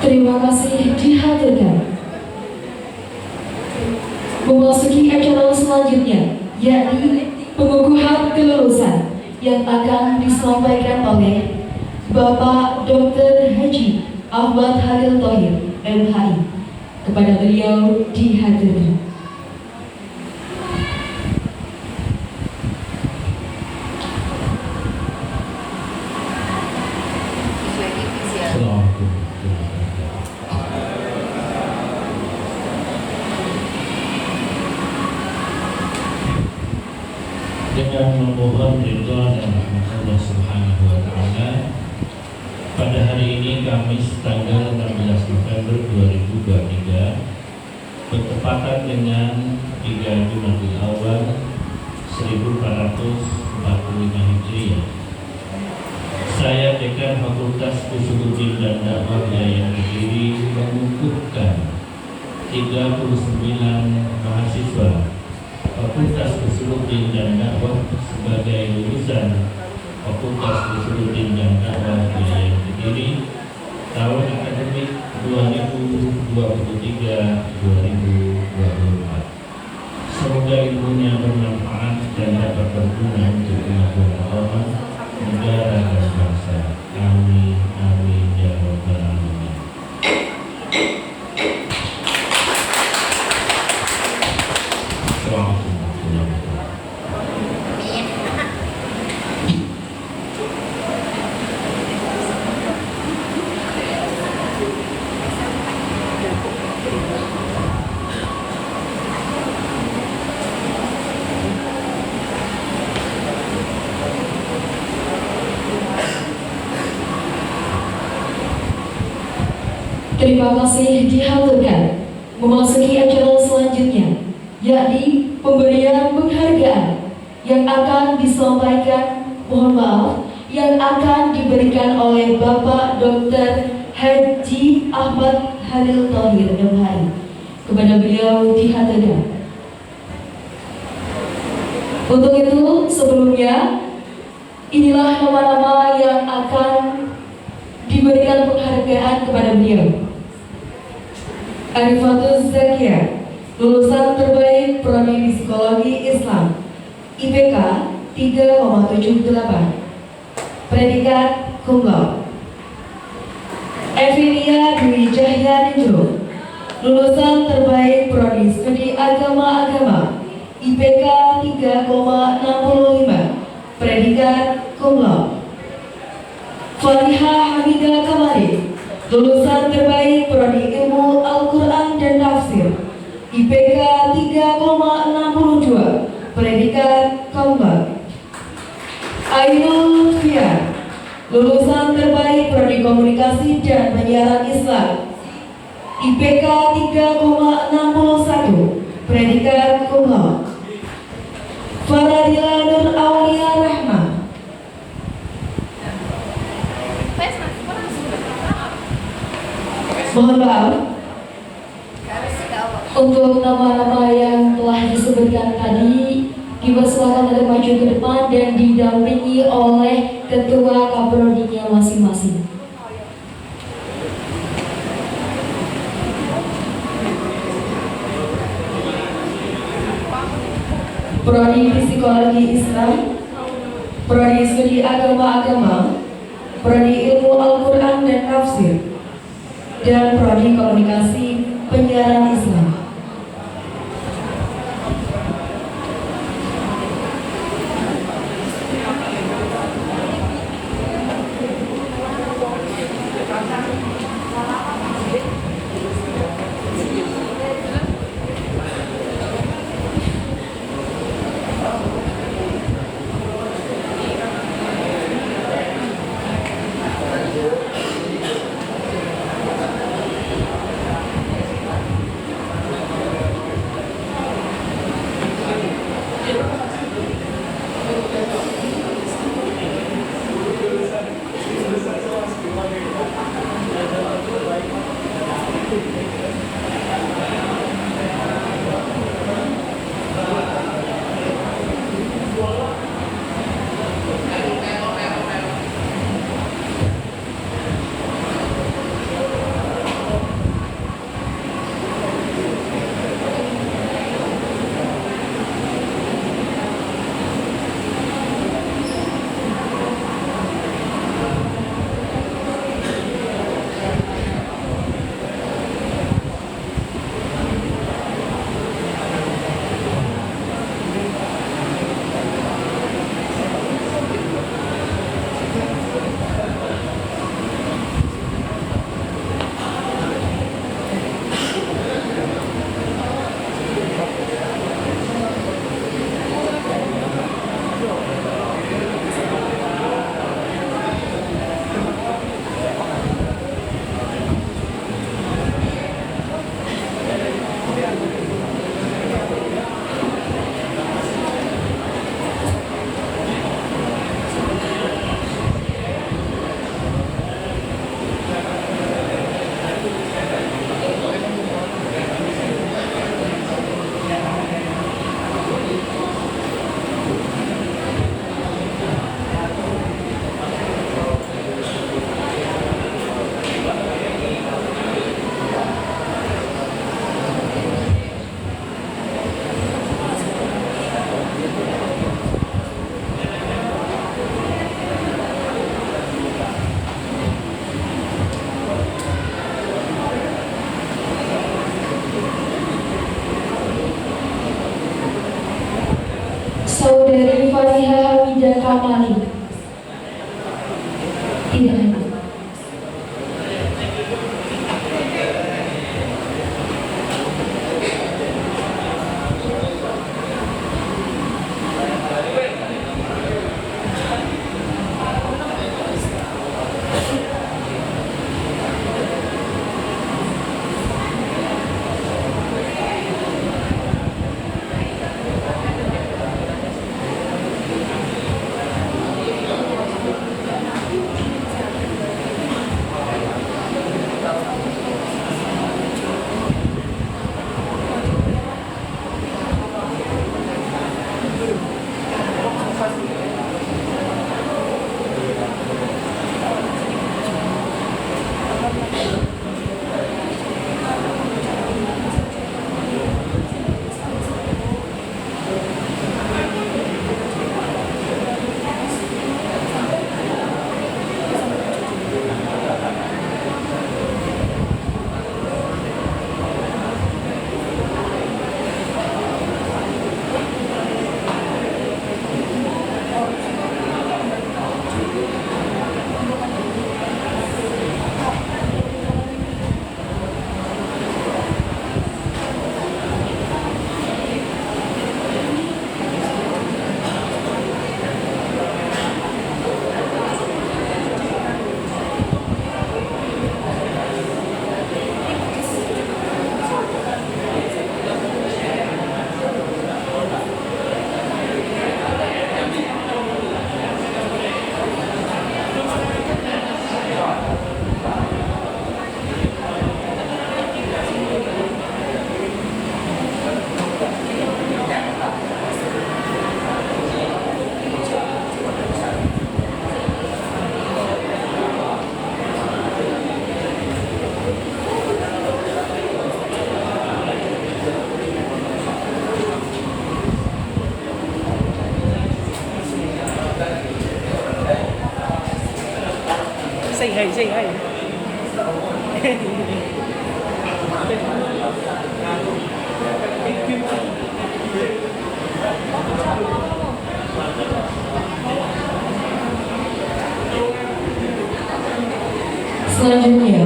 Terima kasih dihaturkan. Memasuki acara selanjutnya, yakni pengukuhan kelulusan yang akan disampaikan oleh Bapak Dr. Haji Ahmad Halil Thohir, MHI. Kepada beliau dihaturkan. Dengan memohon ridha dan rahmat Allah Subhanahu wa taala, pada hari ini Kamis tanggal 16 November 2023 bertepatan dengan 3 Jumadil Awal 1445 Hijriah. Saya Dekan Fakultas Usuluddin dan Dakwah Wilayah Kediri mengukuhkan 39 mahasiswa Fakultas Usuluddin dan Dakwah sebagai lulusan Fakultas Usuluddin dan Dakwah Wilayah Kediri tahun akademik 2023-2024. Semoga ilmunya bermanfaat dan dapat berguna untuk kemajuan agama, negara dan bangsa. Amin, amin ya rabbal alamin. Terima kasih dihaturkan. Memasuki acara selanjutnya, yakni pemberian penghargaan yang akan disampaikan, mohon maaf, yang akan diberikan oleh Bapak Dr. Haji Ahmad Halil Thohir, MHI. Kepada beliau dihaturkan. Untuk itu, sebelumnya, inilah nama-nama yang akan diberikan penghargaan kepada beliau. Arifatul Zakia, lulusan terbaik Prodi Psikologi Islam, IPK 3,78, predikat cum laude. Evilia Dwi Cahyaningrum, lulusan terbaik Prodi Studi Agama, IPK 3,65, predikat cum laude. Fariha Hamidah Kamaril, lulusan terbaik Prodi Ilmu Al-Quran dan Tafsir, IPK 3,62, predikat cum laude. Ainul Lutfiah, lulusan terbaik Prodi Komunikasi dan Penyiaran Islam, IPK 3,61, predikat cum laude. Faradila Nur Aulia Rahma, mohon maaf, untuk nama-nama yang telah disebutkan tadi dipersilakan untuk maju ke depan dan didampingi oleh ketua kaprodinya masing-masing. Prodi Psikologi Islam, Prodi Studi Agama, Prodi Ilmu Al-Quran dan Tafsir, dan Prodi Komunikasi Penyiaran Islam. Kamali. Tidak ada. say hi. Selanjutnya,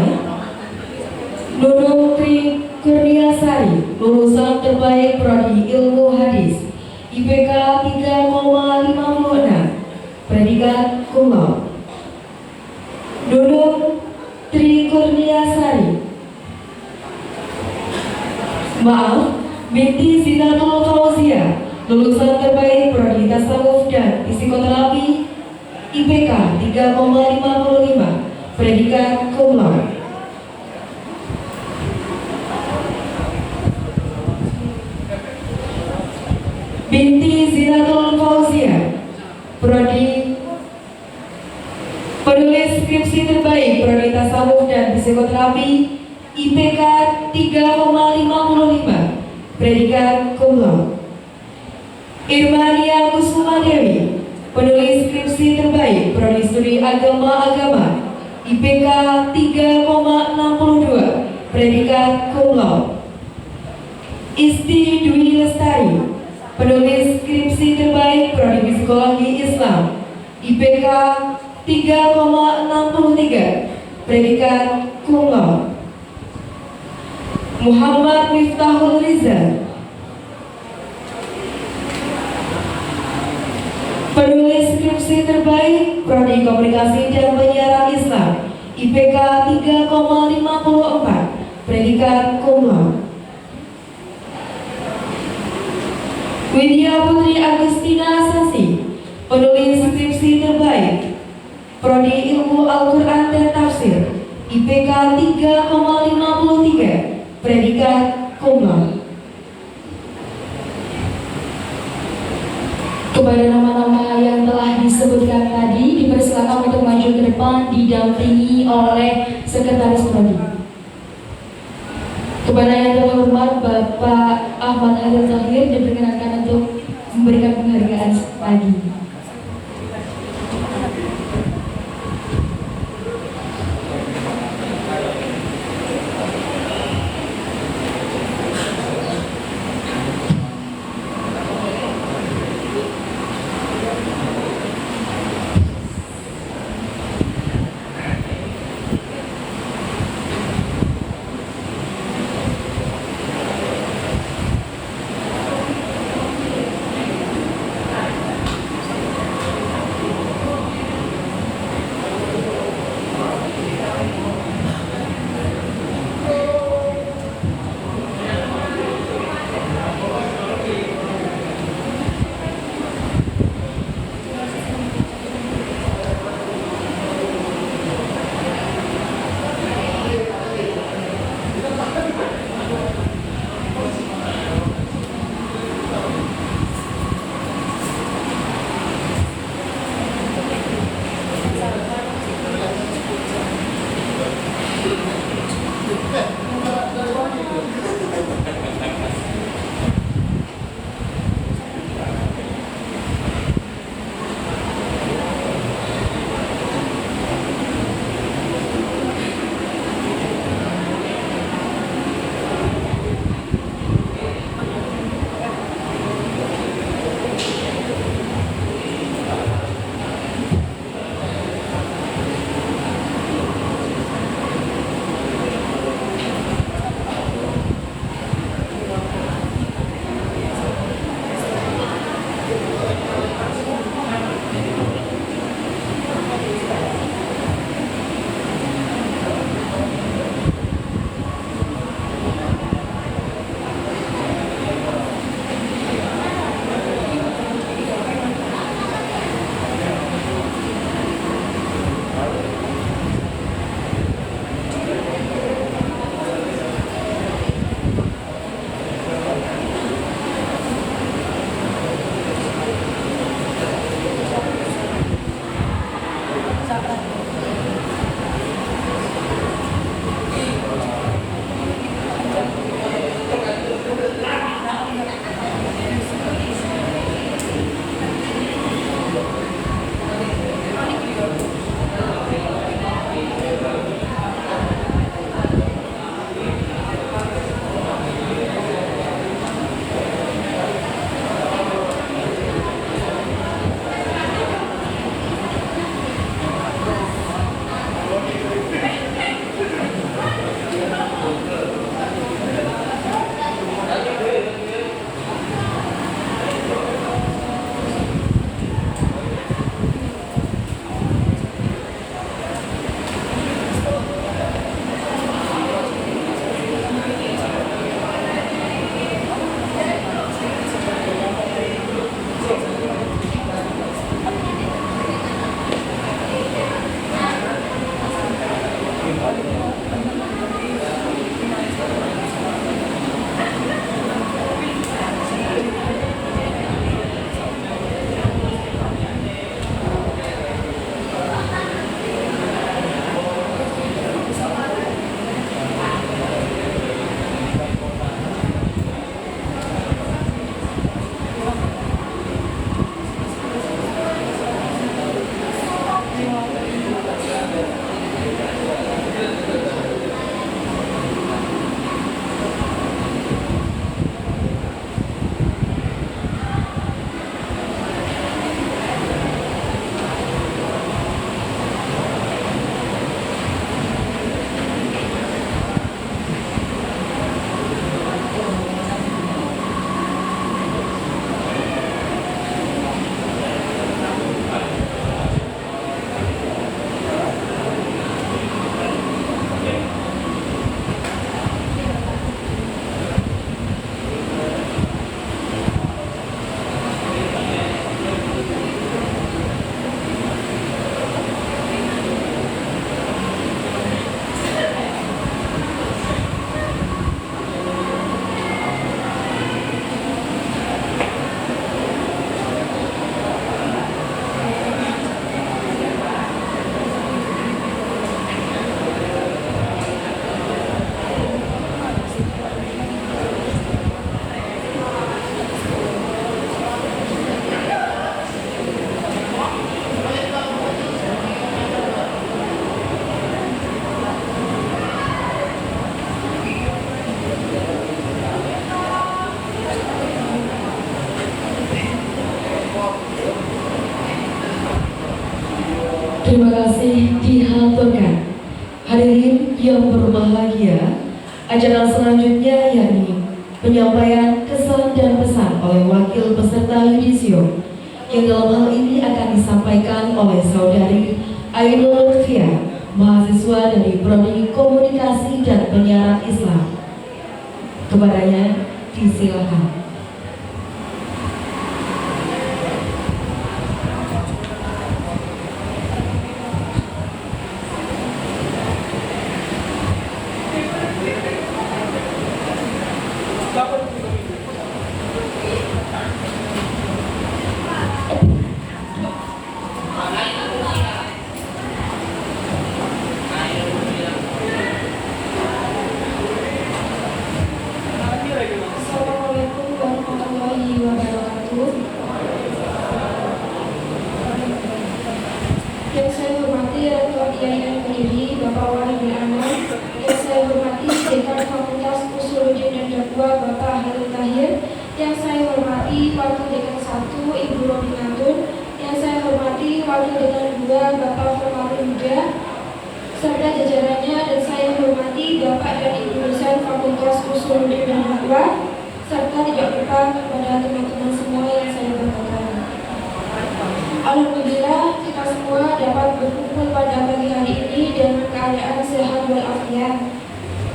Nunung Tri Kurniasari, lulusan terbaik Prodi Ilmu Hadis, IPK 3,56, predikat cum laude. Nunung Tri Kurniasari, binti Zinatul Fauzia, lulusan terbaik Prodi Tasawuf dan Psikoterapi, IPK 3,55, predikat cum laude. Binti Zinatul Fauzia, Prodi penulis skripsi terbaik Prodi Tasawuf dan Psikoterapi, IPK 3,55, predikat cum laude. Irmania Kusuma Dewi, penulis skripsi terbaik Prodi Studi Agama, IPK 3,62, predikat cum laude. Isti Dwi Lestari, penulis skripsi terbaik Prodi Psikologi Islam, IPK 3,63, predikat cum laude. Muhammad Miftahul Riza, penulis skripsi terbaik Prodi Komunikasi dan Penyiaran Islam, IPK 3,54, predikat cum laude. Widya Putri Agustina Sasi, penulis skripsi terbaik Prodi Ilmu Al-Quran dan Tafsir, IPK 3,53, predikat cum laude. Kepada nama-nama yang telah disebutkan tadi, dipersilakan untuk maju ke depan didampingi oleh Sekretaris Prodi. Kepada yang terhormat Bapak Ahmad Halil Zahir diperkenankan untuk memberikan penghargaan pagi. Terima kasih dihaturkan. Hadirin yang berbahagia, acara selanjutnya yakni penyampaian kesan dan pesan oleh wakil peserta yudisium yang dalam hal ini akan disampaikan oleh saudari Ainul Lutfia, mahasiswa dari Prodi Komunikasi dan Penyiaran Islam. Kepadanya disilakan. Assalamualaikum warahmatullahi wabarakatuh. Yang saya hormati Rektor IAIN Kediri Bapak Wahidul Anam, yang saya hormati Dekan Fakultas Usuluddin dan Dakwah Bapak Halil Tahir, yang saya hormati Wakil Dekan 1 Ibu Robinatun, yang saya hormati Wakil Dekan 2 Bapak Famarul Huda, serta jajarannya, dan saya hormati Bapak dan Ibu dosen Fakultas Usuluddin dan Dakwah, serta tidak lupa kepada teman-teman semua yang saya banggakan. Alhamdulillah kita semua dapat berkumpul pada pagi hari ini dengan keadaan sehat walafiat.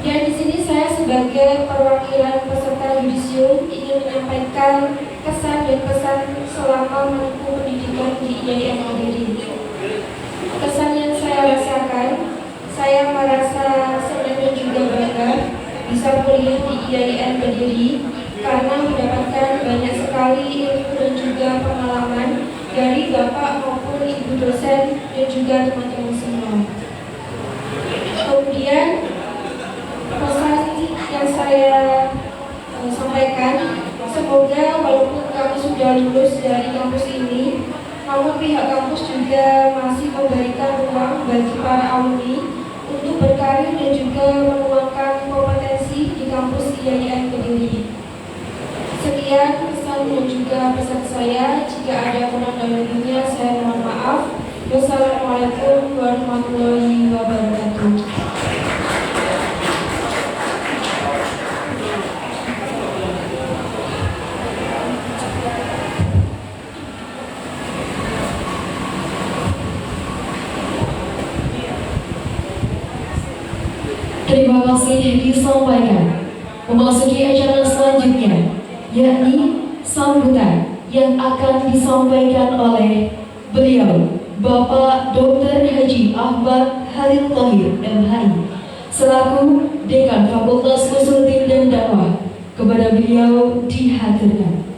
Dan di sini saya sebagai perwakilan peserta yudisium ingin menyampaikan kesan dan pesan selama menempuh pendidikan di IAIN Kediri. Kesan yang saya rasakan, saya merasa senang dan juga bangga bisa kuliah di IAIN Kediri karena mendapatkan banyak sekali ilmu dan juga pengalaman dari Bapak maupun Ibu dosen dan juga teman-teman semua. Kemudian pesan yang saya sampaikan, semoga walaupun kami sudah lulus dari kampus ini, namun pihak kampus juga masih memberikan ruang bagi para alumni untuk berkarir dan juga menuangkan kompetensi di kampus IAIN Kediri. Sekian pesan dan juga pesan saya. Jika ada kurang dan lebihnya, saya mohon maaf. Wassalamualaikum warahmatullahi wabarakatuh. Terima kasih disampaikan. Memasuki acara selanjutnya, yakni sambutan yang akan disampaikan oleh beliau, Bapak Dr. Haji Ahmad Halil Thohir MHI selaku Dekan Fakultas Usuluddin dan Dakwah. Kepada beliau dihaturkan.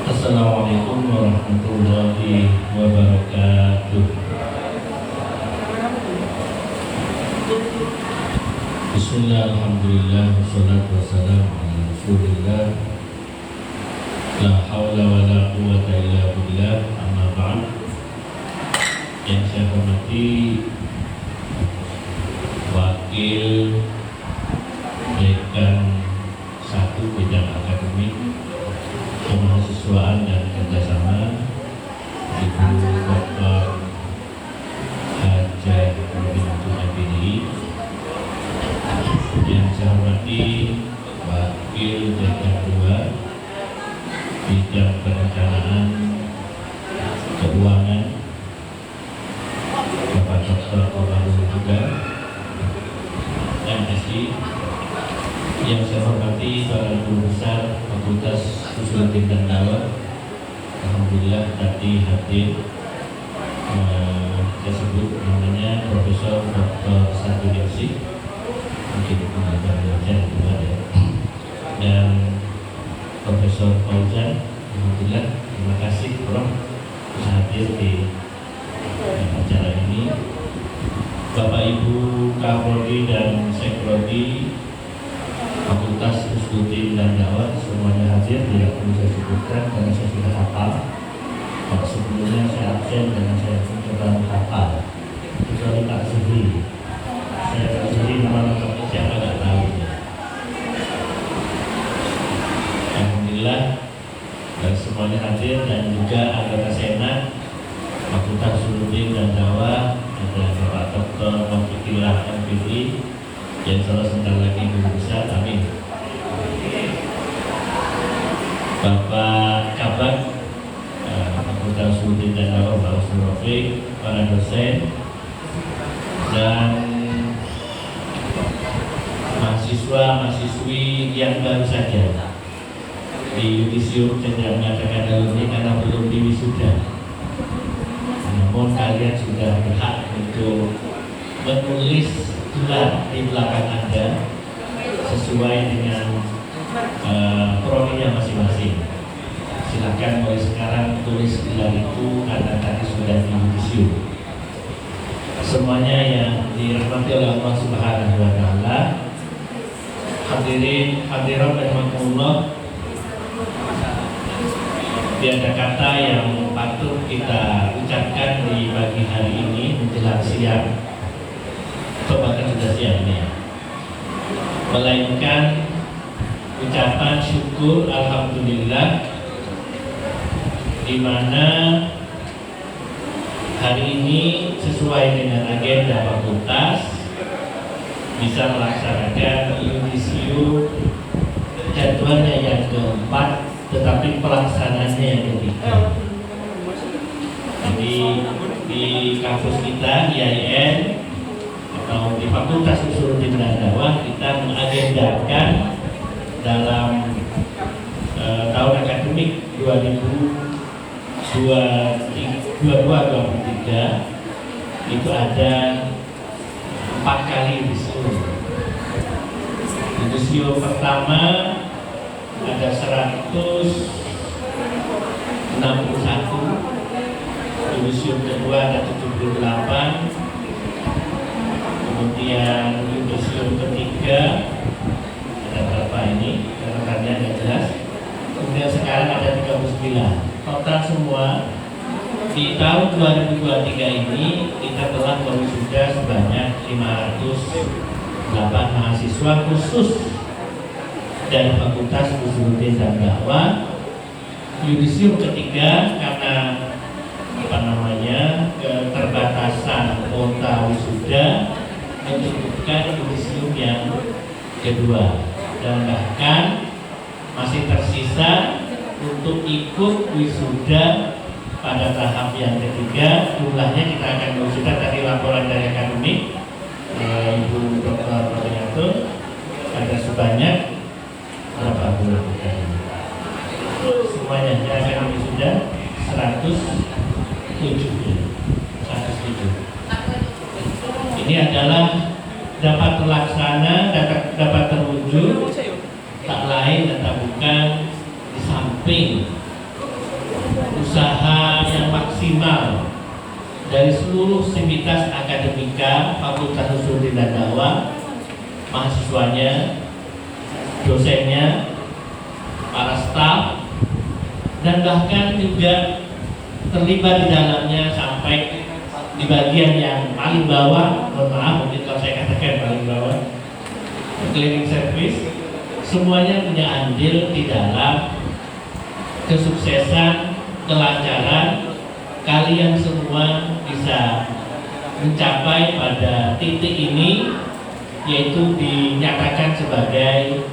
Assalamualaikum warahmatullahi wabarakatuh. Bismillah, alhamdulillah, wassalatu wassalamu ala rasulillah. La hawla wa la quwwata illa billah, amma ba'd. Yang saya hormati Wakil Dekan 1 Bidang Akademik Kemahasiswaan dan Kerjasama, Ibu Dr. Hajah Bintul Abidi. Yang saya hormati Wakil Dekan 2 Bidang Perencanaan Keuangan, Bapak Dr. Komarudin juga MSI. Yang saya hormati para guru besar Fakultas Usuluddin dan Dakwah, alhamdulillah tadi hadir. Saya sebut namanya Profesor Dr. Sarduliasi, mungkin pengajar itu ada, dan Profesor Fauzan. Alhamdulillah, terima kasih Prof bisa hadir di acara ini. Bapak Ibu Kaprodi dan Sekrodi Fakultas Usuluddin dan Dakwah semuanya hadir, tidak perlu saya sebutkan karena saya sudah hafal. Kalau sebelumnya saya absen karena saya mencoba hafal, kecuali Pak Zuhri. Saya Pak Zuhri nama lengkapnya siapa nggak tahu. Alhamdulillah semuanya hadir, dan juga anggota Senat Fakultas Usuluddin dan Dakwah ada Bapak Dr. Mufiqillah MPD yang salah sebentar lagi guru besar, amin. Bapak Kabak Fakultas Usuluddin dan Dakwah, Pak Usman Rafiq, para dosen dan mahasiswa-mahasiswi yang baru saja di Yudisium sedang mengadakan alumni karena belum diwisuda. Namun kalian sudah berhak untuk menulis gelar di belakang Anda sesuai dengan prodinya masing-masing. Silakan mulai sekarang tulis gelar itu karena tadi sudah di Yudisium. Semuanya yang dirahmati oleh Allah Subhanahu wa Ta'ala, hadirin hadirat rahimakumullah. Tiada kata yang patut kita ucapkan di pagi hari ini menjelang siang, atau bahkan sudah siang ini, melainkan ucapan syukur alhamdulillah, di mana hari ini sesuai dengan agenda fakultas bisa melaksanakan yudisium jadwalnya yang keempat, tetapi pelaksanaannya yang ketiga. Jadi di kampus kita IAIN atau di Fakultas Usuluddin dan Dakwah kita mengagendakan dalam tahun akademik 2022-2023 itu ada 4 kali yudisium. Yudisium pertama ada 161, yudisium kedua ada 78, kemudian yudisium ketiga ada berapa ini karena kalian nggak jelas, kemudian sekarang ada 39. Total semua di tahun 2023 ini kita telah mewisuda sebanyak 508 mahasiswa khusus dari Fakultas Usuluddin dan Dakwah. Yudisium ketiga karena keterbatasan kuota wisuda mencukupkan yudisium yang kedua, dan bahkan masih tersisa untuk ikut wisuda pada tahap yang ketiga. Jumlahnya kita akan mengusulkan tadi laporan dari akademik Ibu Dr. Rohinatul ada sebanyak berapa bulan semuanya yang akan wisuda 107. Ini adalah dapat terlaksana, dapat terwujud tak lain dan tak bukan di samping usaha yang maksimal dari seluruh sivitas akademika Fakultas Usuluddin dan Dakwah, mahasiswanya, dosennya, para staf, dan bahkan juga terlibat di dalamnya sampai di bagian yang paling bawah, mohon maaf mungkin kalau saya katakan paling bawah, cleaning service, semuanya punya andil di dalam kesuksesan, kelancaran kalian semua bisa mencapai pada titik ini, yaitu dinyatakan sebagai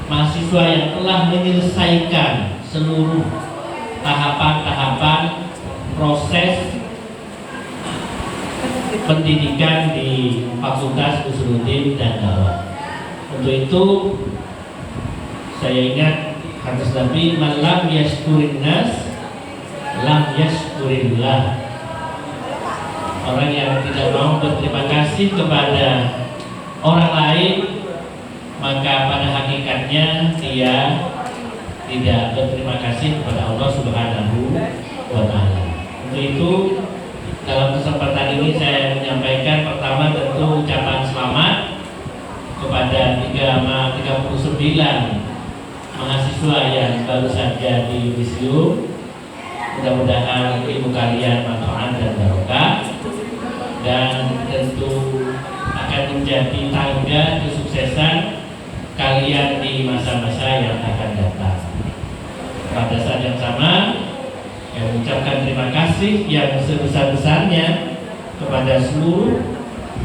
mahasiswa yang telah menyelesaikan seluruh tahapan-tahapan proses pendidikan di Fakultas Usuluddin dan Dakwah. Untuk itu saya ingat hadis Nabi, man lam yashkurin nas lam yashkurillah. Orang yang tidak mau berterima kasih kepada orang lain, maka pada hakikatnya dia tidak berterima kasih kepada Allah Subhanahu wa Ta'ala. Untuk itu dalam kesempatan ini saya menyampaikan pertama tentu ucapan selamat kepada 39 mahasiswa yang baru saja di Wisium. Mudah-mudahan ilmu kalian manfaat dan barokah, dan tentu akan menjadi tangga kesuksesan kalian di masa-masa yang akan datang. Pada saat yang sama, saya mengucapkan terima kasih yang sebesar-besarnya kepada seluruh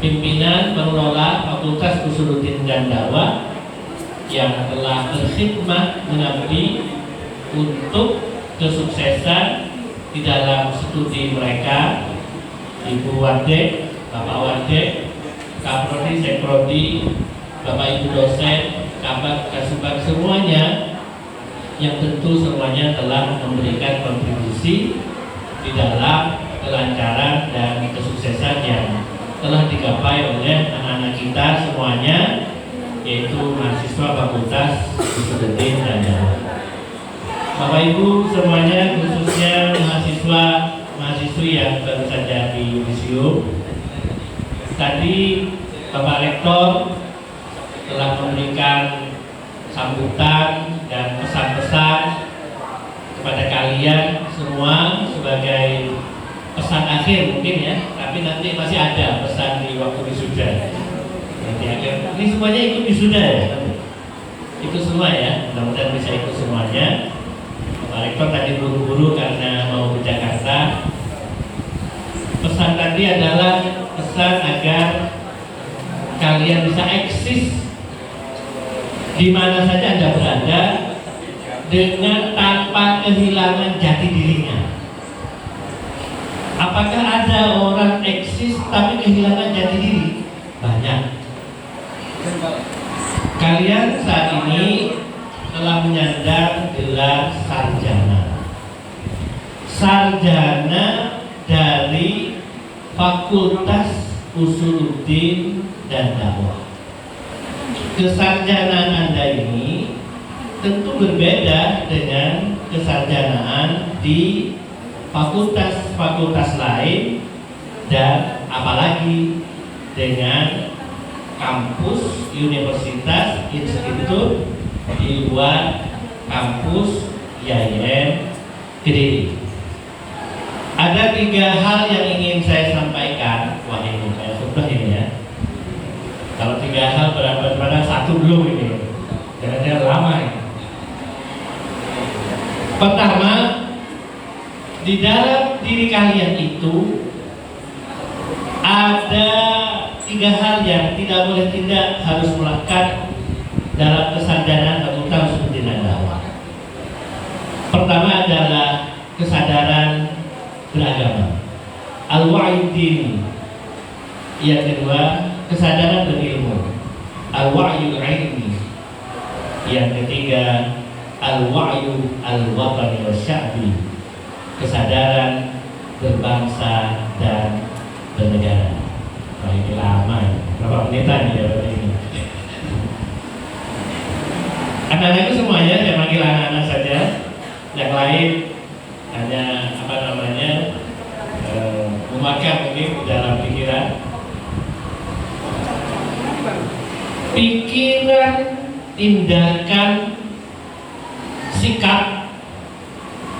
pimpinan pengelola Fakultas Usuluddin dan Dakwah yang telah berkhidmat mengabdi untuk kesuksesan di dalam studi mereka. Ibu Wadek, Bapak Wadek, Kaprodi, Sekrodi, Bapak Ibu dosen, Kabak, Kasubag, semuanya yang tentu semuanya telah memberikan kontribusi di dalam kelancaran dan kesuksesan yang telah digapai oleh anak-anak kita semuanya, yaitu mahasiswa Fakultas Usuluddin dan Dakwah. Bapak Ibu semuanya, khususnya mahasiswi yang baru saja di Wisium, tadi Bapak Rektor telah memberikan sambutan dan pesan-pesan kepada kalian semua sebagai pesan akhir mungkin ya, tapi nanti masih ada pesan di waktu wisuda. Nanti akhir, ini semuanya ikut wisuda ya? Ikut semua ya, mudah-mudahan bisa ikut semuanya. Pak Rektor tadi buru-buru karena mau ke Jakarta. Pesan tadi adalah pesan agar kalian bisa eksis di mana saja Anda berada dengan tanpa kehilangan jati dirinya. Apakah ada orang eksis tapi kehilangan jati diri? Banyak. Kalian saat ini telah menyandang gelar sarjana. Sarjana dari Fakultas Usuluddin dan Dakwah. Kesarjanaan Anda ini tentu berbeda dengan kesarjanaan di fakultas-fakultas lain, dan apalagi dengan kampus, universitas, institut di luar kampus IAIN Kediri. Ada 3 hal yang ingin saya sampaikan. Wah, ini saya sudah ini ya. Kalau 3 hal pada 1 belum ini. Jangan-jangan lama ini. Pertama, di dalam diri kalian itu ada 3 hal yang tidak boleh tidak harus melekat dalam kesadaran Fakultas Usuluddin dan Dakwah. Pertama adalah kesadaran beragama. Al-wa'yu dini. Yang kedua, kesadaran berilmu. Al-wa'yu ilmi. Yang ketiga, al-wa'yu al-watani wa sya'bi. Kesadaran berbangsa dan bernegara. Nah, ini lama ya. Berapa menitan ya berarti ini. Anak-anakku semuanya saya panggil anak-anak saja. Yang lain hanya memakan mungkin dalam pikiran. Pikiran, tindakan, sikap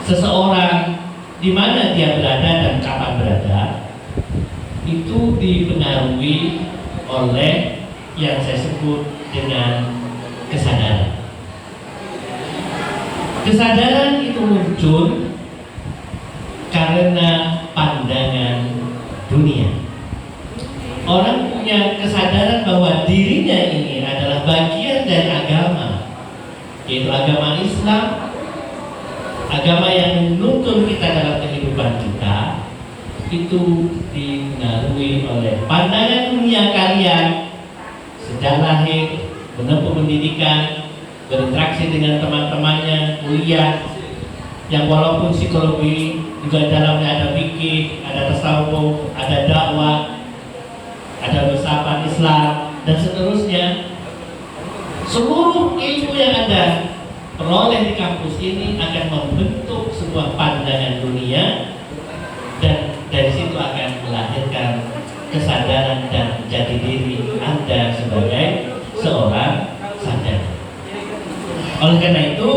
seseorang di mana dia berada dan kapan berada itu dipengaruhi oleh yang saya sebut dengan kesadaran. Kesadaran itu muncul karena pandangan dunia. Orang punya kesadaran bahwa dirinya ini adalah bagian dari agama, yaitu agama Islam, agama yang menuntun kita dalam kehidupan kita. Itu dipengaruhi oleh pandangan dunia kalian sejak lahir, menempuh pendidikan, berinteraksi dengan teman-temannya, kuliah, yang walaupun psikologi juga dalamnya ada fikih, ada tasawuf, ada dakwah, ada filsafat Islam dan seterusnya. Seluruh ilmu yang Anda peroleh di kampus ini akan membentuk sebuah pandangan dunia, dan dari situ akan melahirkan kesadaran dan jati diri Anda sebagai seorang sarjana. Oleh karena itu,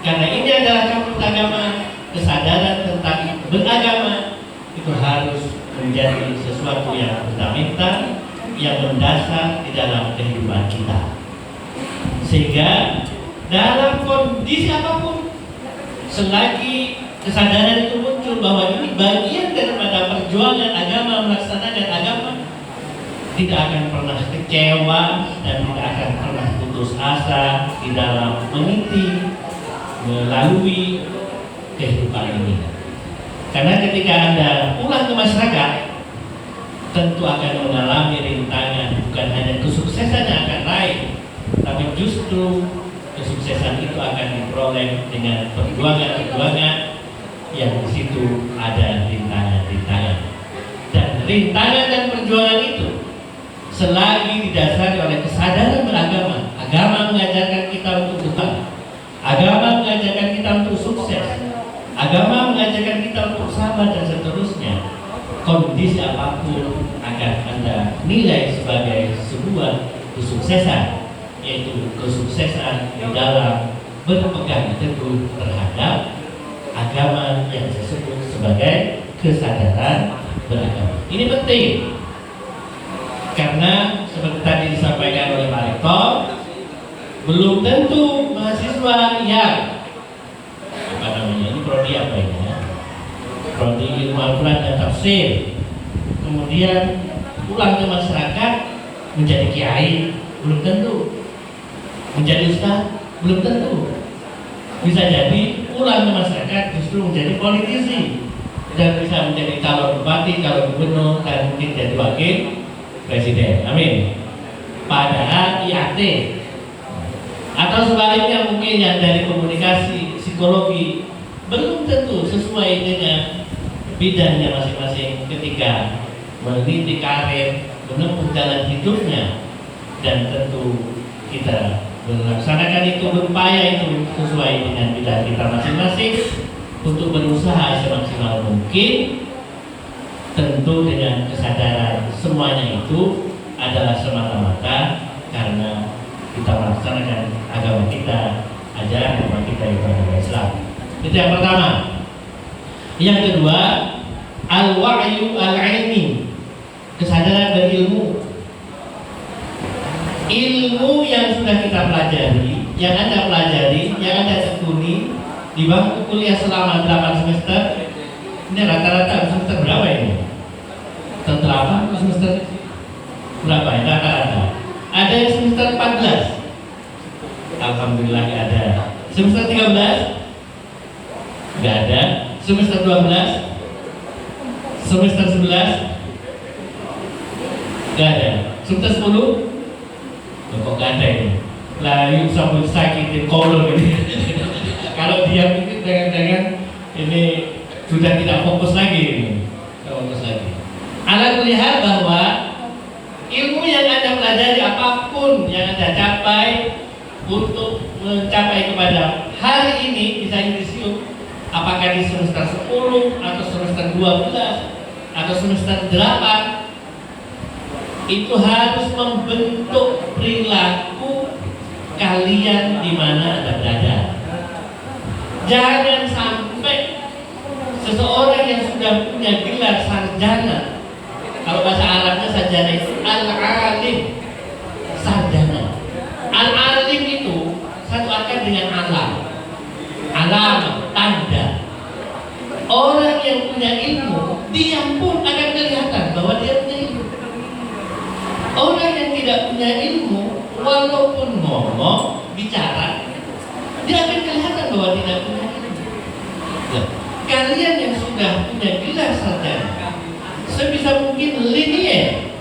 karena ini adalah kampus agama, kesadaran tentang beragama itu harus menjadi sesuatu yang fundamental, yang mendasar di dalam kehidupan kita. Sehingga dalam kondisi apapun, selagi kesadaran itu muncul bahwa ini bagian daripada perjuangan agama, melaksanakan agama, tidak akan pernah kecewa dan tidak akan pernah putus asa di dalam meniti, melalui kehidupan ini. Karena ketika Anda pulang ke masyarakat, tentu akan mengalami rintangan. Bukan hanya kesuksesan yang akan naik, tapi justru kesuksesan itu akan diperoleh dengan perjuangan-perjuangan yang di situ ada rintangan-rintangan. Dan rintangan dan perjuangan itu selagi didasari oleh kesadaran beragama. Agama mengajarkan kita untuk bertahan. Agama mengajarkan kita untuk sukses. Agama mengajarkan kita untuk sabar dan seterusnya. Kondisi apapun akan Anda nilai sebagai sebuah kesuksesan, yaitu kesuksesan di dalam berpegang teguh terhadap agama yang disebut sebagai kesadaran beragama. Ini penting karena seperti tadi disampaikan oleh Pak Rektor, belum tentu mahasiswa yang ini prodi apa ini ya? Prodi ilmu Al-Quran dan tafsir, kemudian pulang ke masyarakat menjadi kiai, belum tentu. Menjadi ustaz, belum tentu. Bisa jadi pulang ke masyarakat justru menjadi politisi dan bisa menjadi calon bupati, calon gubernur, dan mungkin jadi wakil presiden. Amin. Padahal IAT atau sebaliknya mungkin yang dari komunikasi psikologi belum tentu sesuai dengan bidangnya masing-masing ketika meniti karir, menempuh jalan hidupnya, dan tentu kita melaksanakan itu, berupaya itu sesuai dengan bidang kita masing-masing untuk berusaha semaksimal mungkin, tentu dengan kesadaran semuanya itu adalah semata-mata karena kita melaksanakan agama kita, ajaran agama kita itu agama Islam. Itu yang pertama. Yang kedua, al-wa'yu al-ilmi, kesadaran berilmu. Ilmu yang sudah kita pelajari, yang Anda pelajari, yang Anda tekuni di bangku kuliah selama 8 semester. Ini rata-rata semester berapa ini? Semester semester berapa ya rata-rata? Ada yang semester 14. Alhamdulillah ada. Semester 13? Nggak ada. Semester 12? semester 11? Gak ada. Semester 10? Kok gak ada ini? Lah yuk sampai sakitin kolon ini. Kalau diam itu jangan-jangan ini sudah tidak fokus lagi ini. Tidak fokus lagi. Anda melihat bahwa ilmu yang Anda pelajari, apapun yang Anda capai untuk mencapai kepada hari ini bisa yudisium, apakah di semester 10 atau semester 12 atau semester 8, itu harus membentuk perilaku kalian di mana Anda berada. Jangan sampai seseorang yang sudah punya gelar sarjana, kalau bahasa Arabnya sarjana itu al-alim, sarjana. Al-alim itu satu akar dengan alam, tanda. Orang yang punya ilmu, dia pun akan kelihatan bahwa dia punya ilmu. Orang yang tidak punya ilmu, walaupun ngomong, bicara, dia akan kelihatan bahwa tidak punya ilmu. Nah, kalian yang sudah punya gelar sarjana, sebisa mungkin linier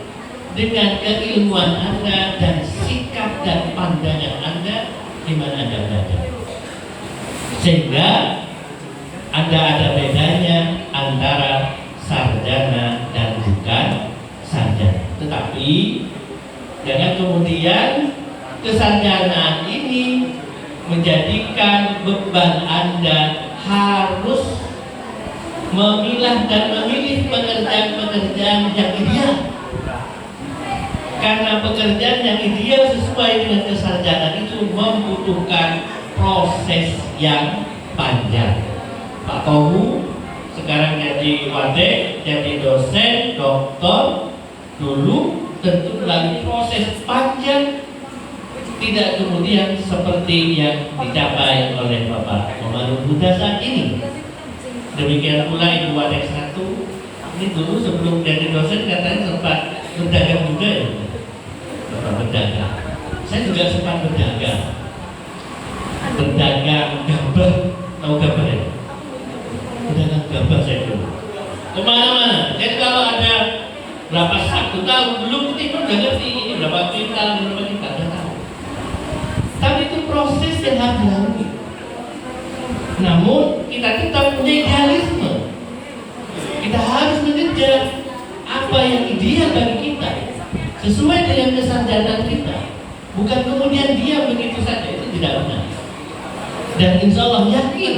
dengan keilmuan Anda dan sikap dan pandangan Anda di mana Anda berada. Sehingga ada bedanya antara sarjana dan bukan sarjana. Tetapi jangan kemudian kesarjanaan ini menjadikan beban Anda harus memilah dan memilih pekerjaan-pekerjaan yang ideal. Karena pekerjaan yang ideal sesuai dengan kesarjanaan itu membutuhkan proses yang panjang. Pak Tohu sekarang jadi wadek, jadi dosen, doktor, dulu tentu melalui proses panjang, tidak kemudian seperti yang dicapai oleh Bapak Komarudin Huda saat ini. Demikian pula Ibu Wadek 1 ini dulu sebelum jadi dosen katanya sempat berdagang juga ya. Berdagang. Saya juga sempat berdagang gambar, tahu gambar ya? Berdagang gambar saya dulu. Kemana-mana. Jadi kalau ada berapa 1 tahun belum kita udah ngerti ini berapa kintal, udah tahu. Tapi itu proses yang harus dilalui. Namun kita punya idealisme. Kita harus mengejar apa yang ideal bagi kita sesuai dengan kesarjanaan kita. Bukan kemudian dia begitu saja, itu tidak benar. Dan insya Allah yakin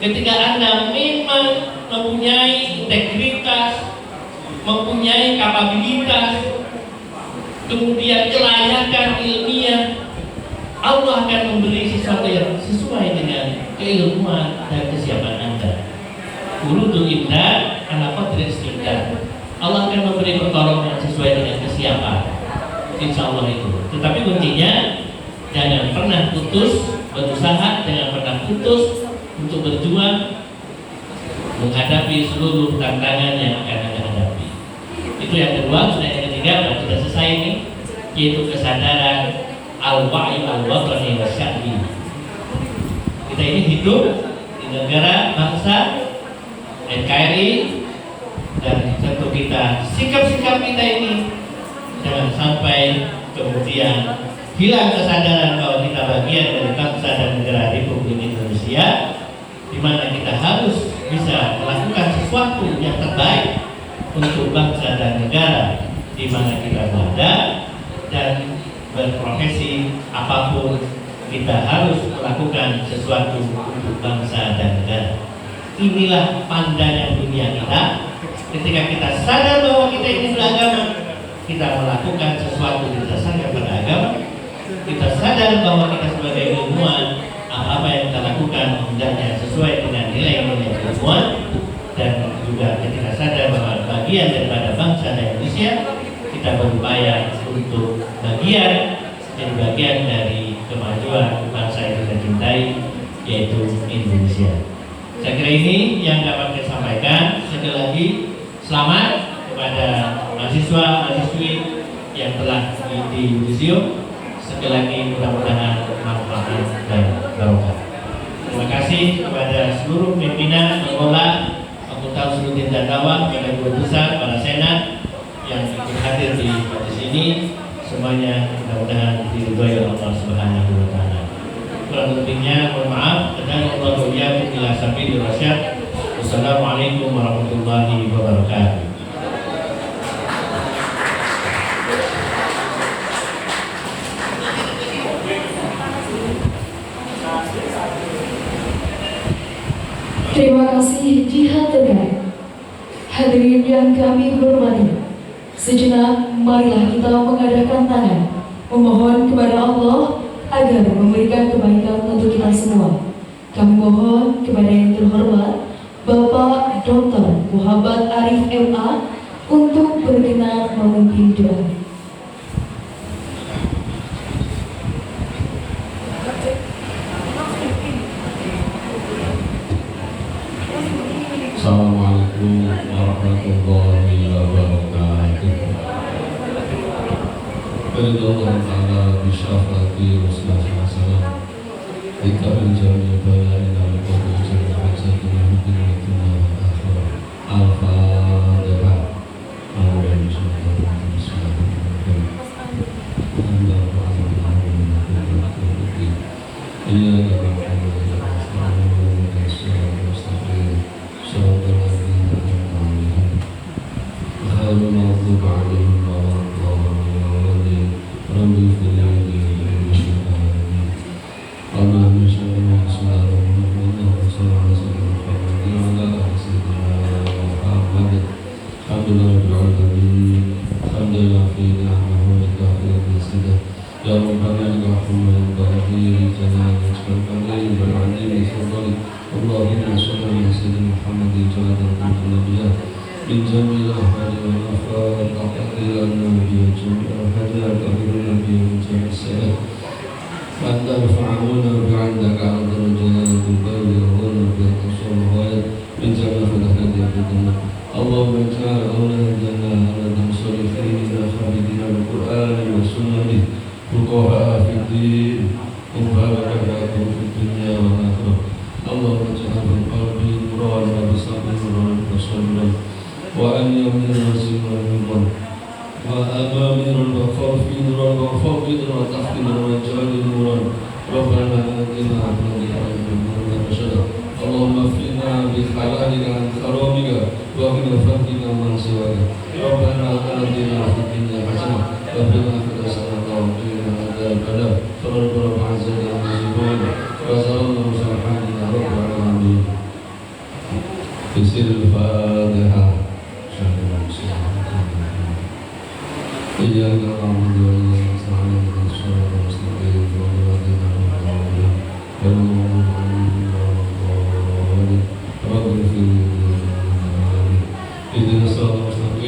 ketika Anda memang mempunyai integritas, mempunyai kapabilitas, kemudian kelayakan ilmiah, Allah akan memberi sesuatu yang sesuai dengan keilmuan dan kesiapan Anda. Urudul indah ala qadri istiqdar. Allah akan memberi pertolongan sesuai dengan kesiapan. Insya Allah itu. Tetapi kuncinya jangan pernah putus berusaha, jangan pernah putus untuk berjuang menghadapi seluruh tantangan yang akan Anda hadapi. Itu yang kedua. Sudah yang ketiga, sudah selesai ini, yaitu kesadaran al-wa'i al-watani wa sya'bi. Kita ini hidup di negara bangsa NKRI, dan tentu kita sikap-sikap kita ini jangan sampai kemudian hilang kesadaran bahwa kita bagian dari bangsa dan negara Republik Indonesia, di mana kita harus bisa melakukan sesuatu yang terbaik untuk bangsa dan negara di mana kita berada, dan berprofesi apapun kita harus melakukan sesuatu untuk bangsa dan negara. Inilah pandangan dunia kita. Ketika kita sadar bahwa kita ini beragama, kita melakukan sesuatu berdasarkan pada agama. Kita sadar bahwa kita sebagai ilmuwan, apa yang kita lakukan hendaknya sesuai dengan nilai-nilai ilmuwan. Dan juga ketika sadar bahwa bagian daripada bangsa dan Indonesia, kita berupaya untuk jadi bagian dari kemajuan bangsa yang kita cintai, yaitu Indonesia. Saya kira ini yang dapat saya sampaikan. Sekali lagi selamat kepada mahasiswa-mahasiswi yang telah di yudisium. Sekali lagi mudah-mudahan manfaat dan barokah. Terima kasih kepada seluruh pimpinan, pengelola, Fakultas Suludin dan Dakwah, kepada guru besar, para senat yang ikut hadir di majelis ini, semuanya mudah-mudahan diridhoi oleh Allah Subhanahu wa taala. Kurang lebihnya mohon maaf, dan Allah iyyakum ila sabilir rasyad. Wassalamualaikum warahmatullahi wabarakatuh. Terima kasih dihaturkan. Hadirin yang kami hormati, sejenak marilah kita mengadakan tangan, memohon kepada Allah agar memberikan kebaikan untuk kita semua. Kami mohon kepada yang terhormat Bapak Dr. Muhammad Arif MA untuk berkenan memimpin doa. Assalamualaikum warahmatullahi wabarakatuh. Ridha ta'ala bisyafati Rasulullah SAW Dikabin jami bayanin al-Qadri jami'an sakinah hidinatina akhirah Al-Fatihah.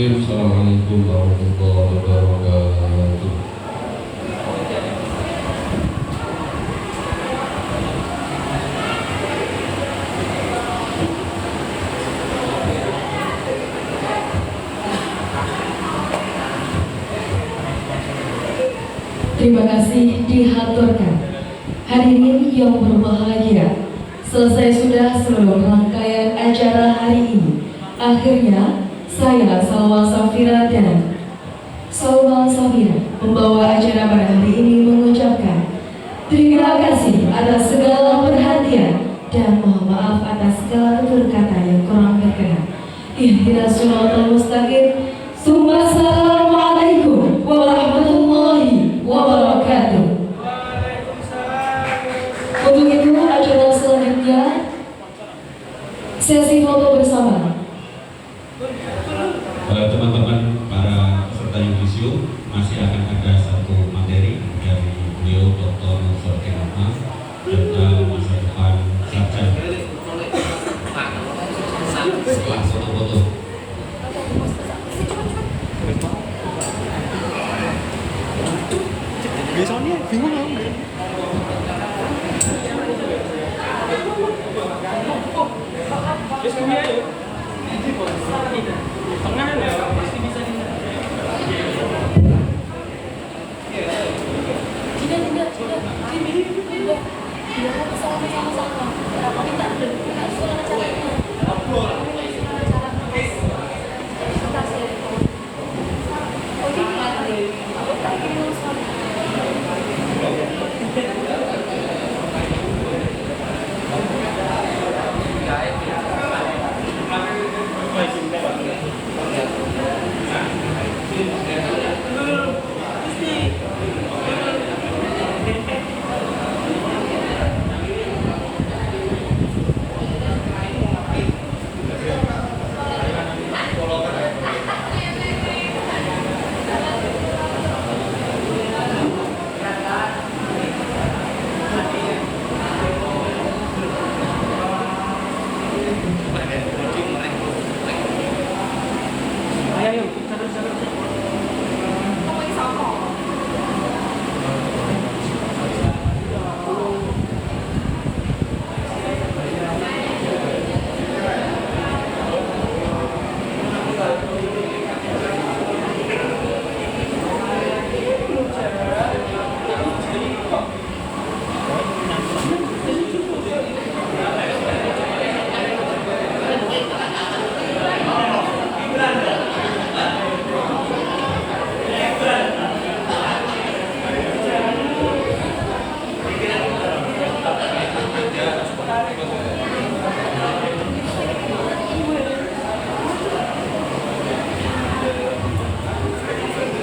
Assalamualaikum warahmatullahi wabarakatuh. Terima kasih dihaturkan. Hadirin yang berbahagia, selesai sudah seluruh rangkaian acara hari ini. Akhirnya saya Salwa Safira dan Salwa Safira membawa acara pada hari ini mengucapkan terima kasih atas segala perhatian dan mohon maaf atas segala tutur kata yang kurang berkenan. Ihdinas siratal mustaqim. Assalamualaikum warahmatullahi wabarakatuh. Untuk itu acara selanjutnya sesi foto bersama. Teman-teman para peserta yudisium, masih akan ada satu materi dari beliau Dr. Muhammad MA tentang masa depan sarjana. Setelah foto-foto. Besoknya bingung aku. Tengah ya, pasti bisa tidak.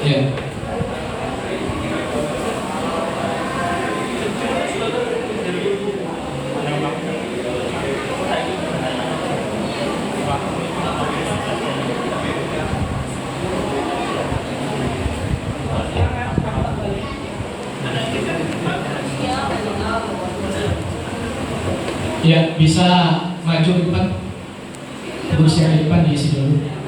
Ya. Ya, bisa maju ke depan. Terus yang di depan diisi dulu.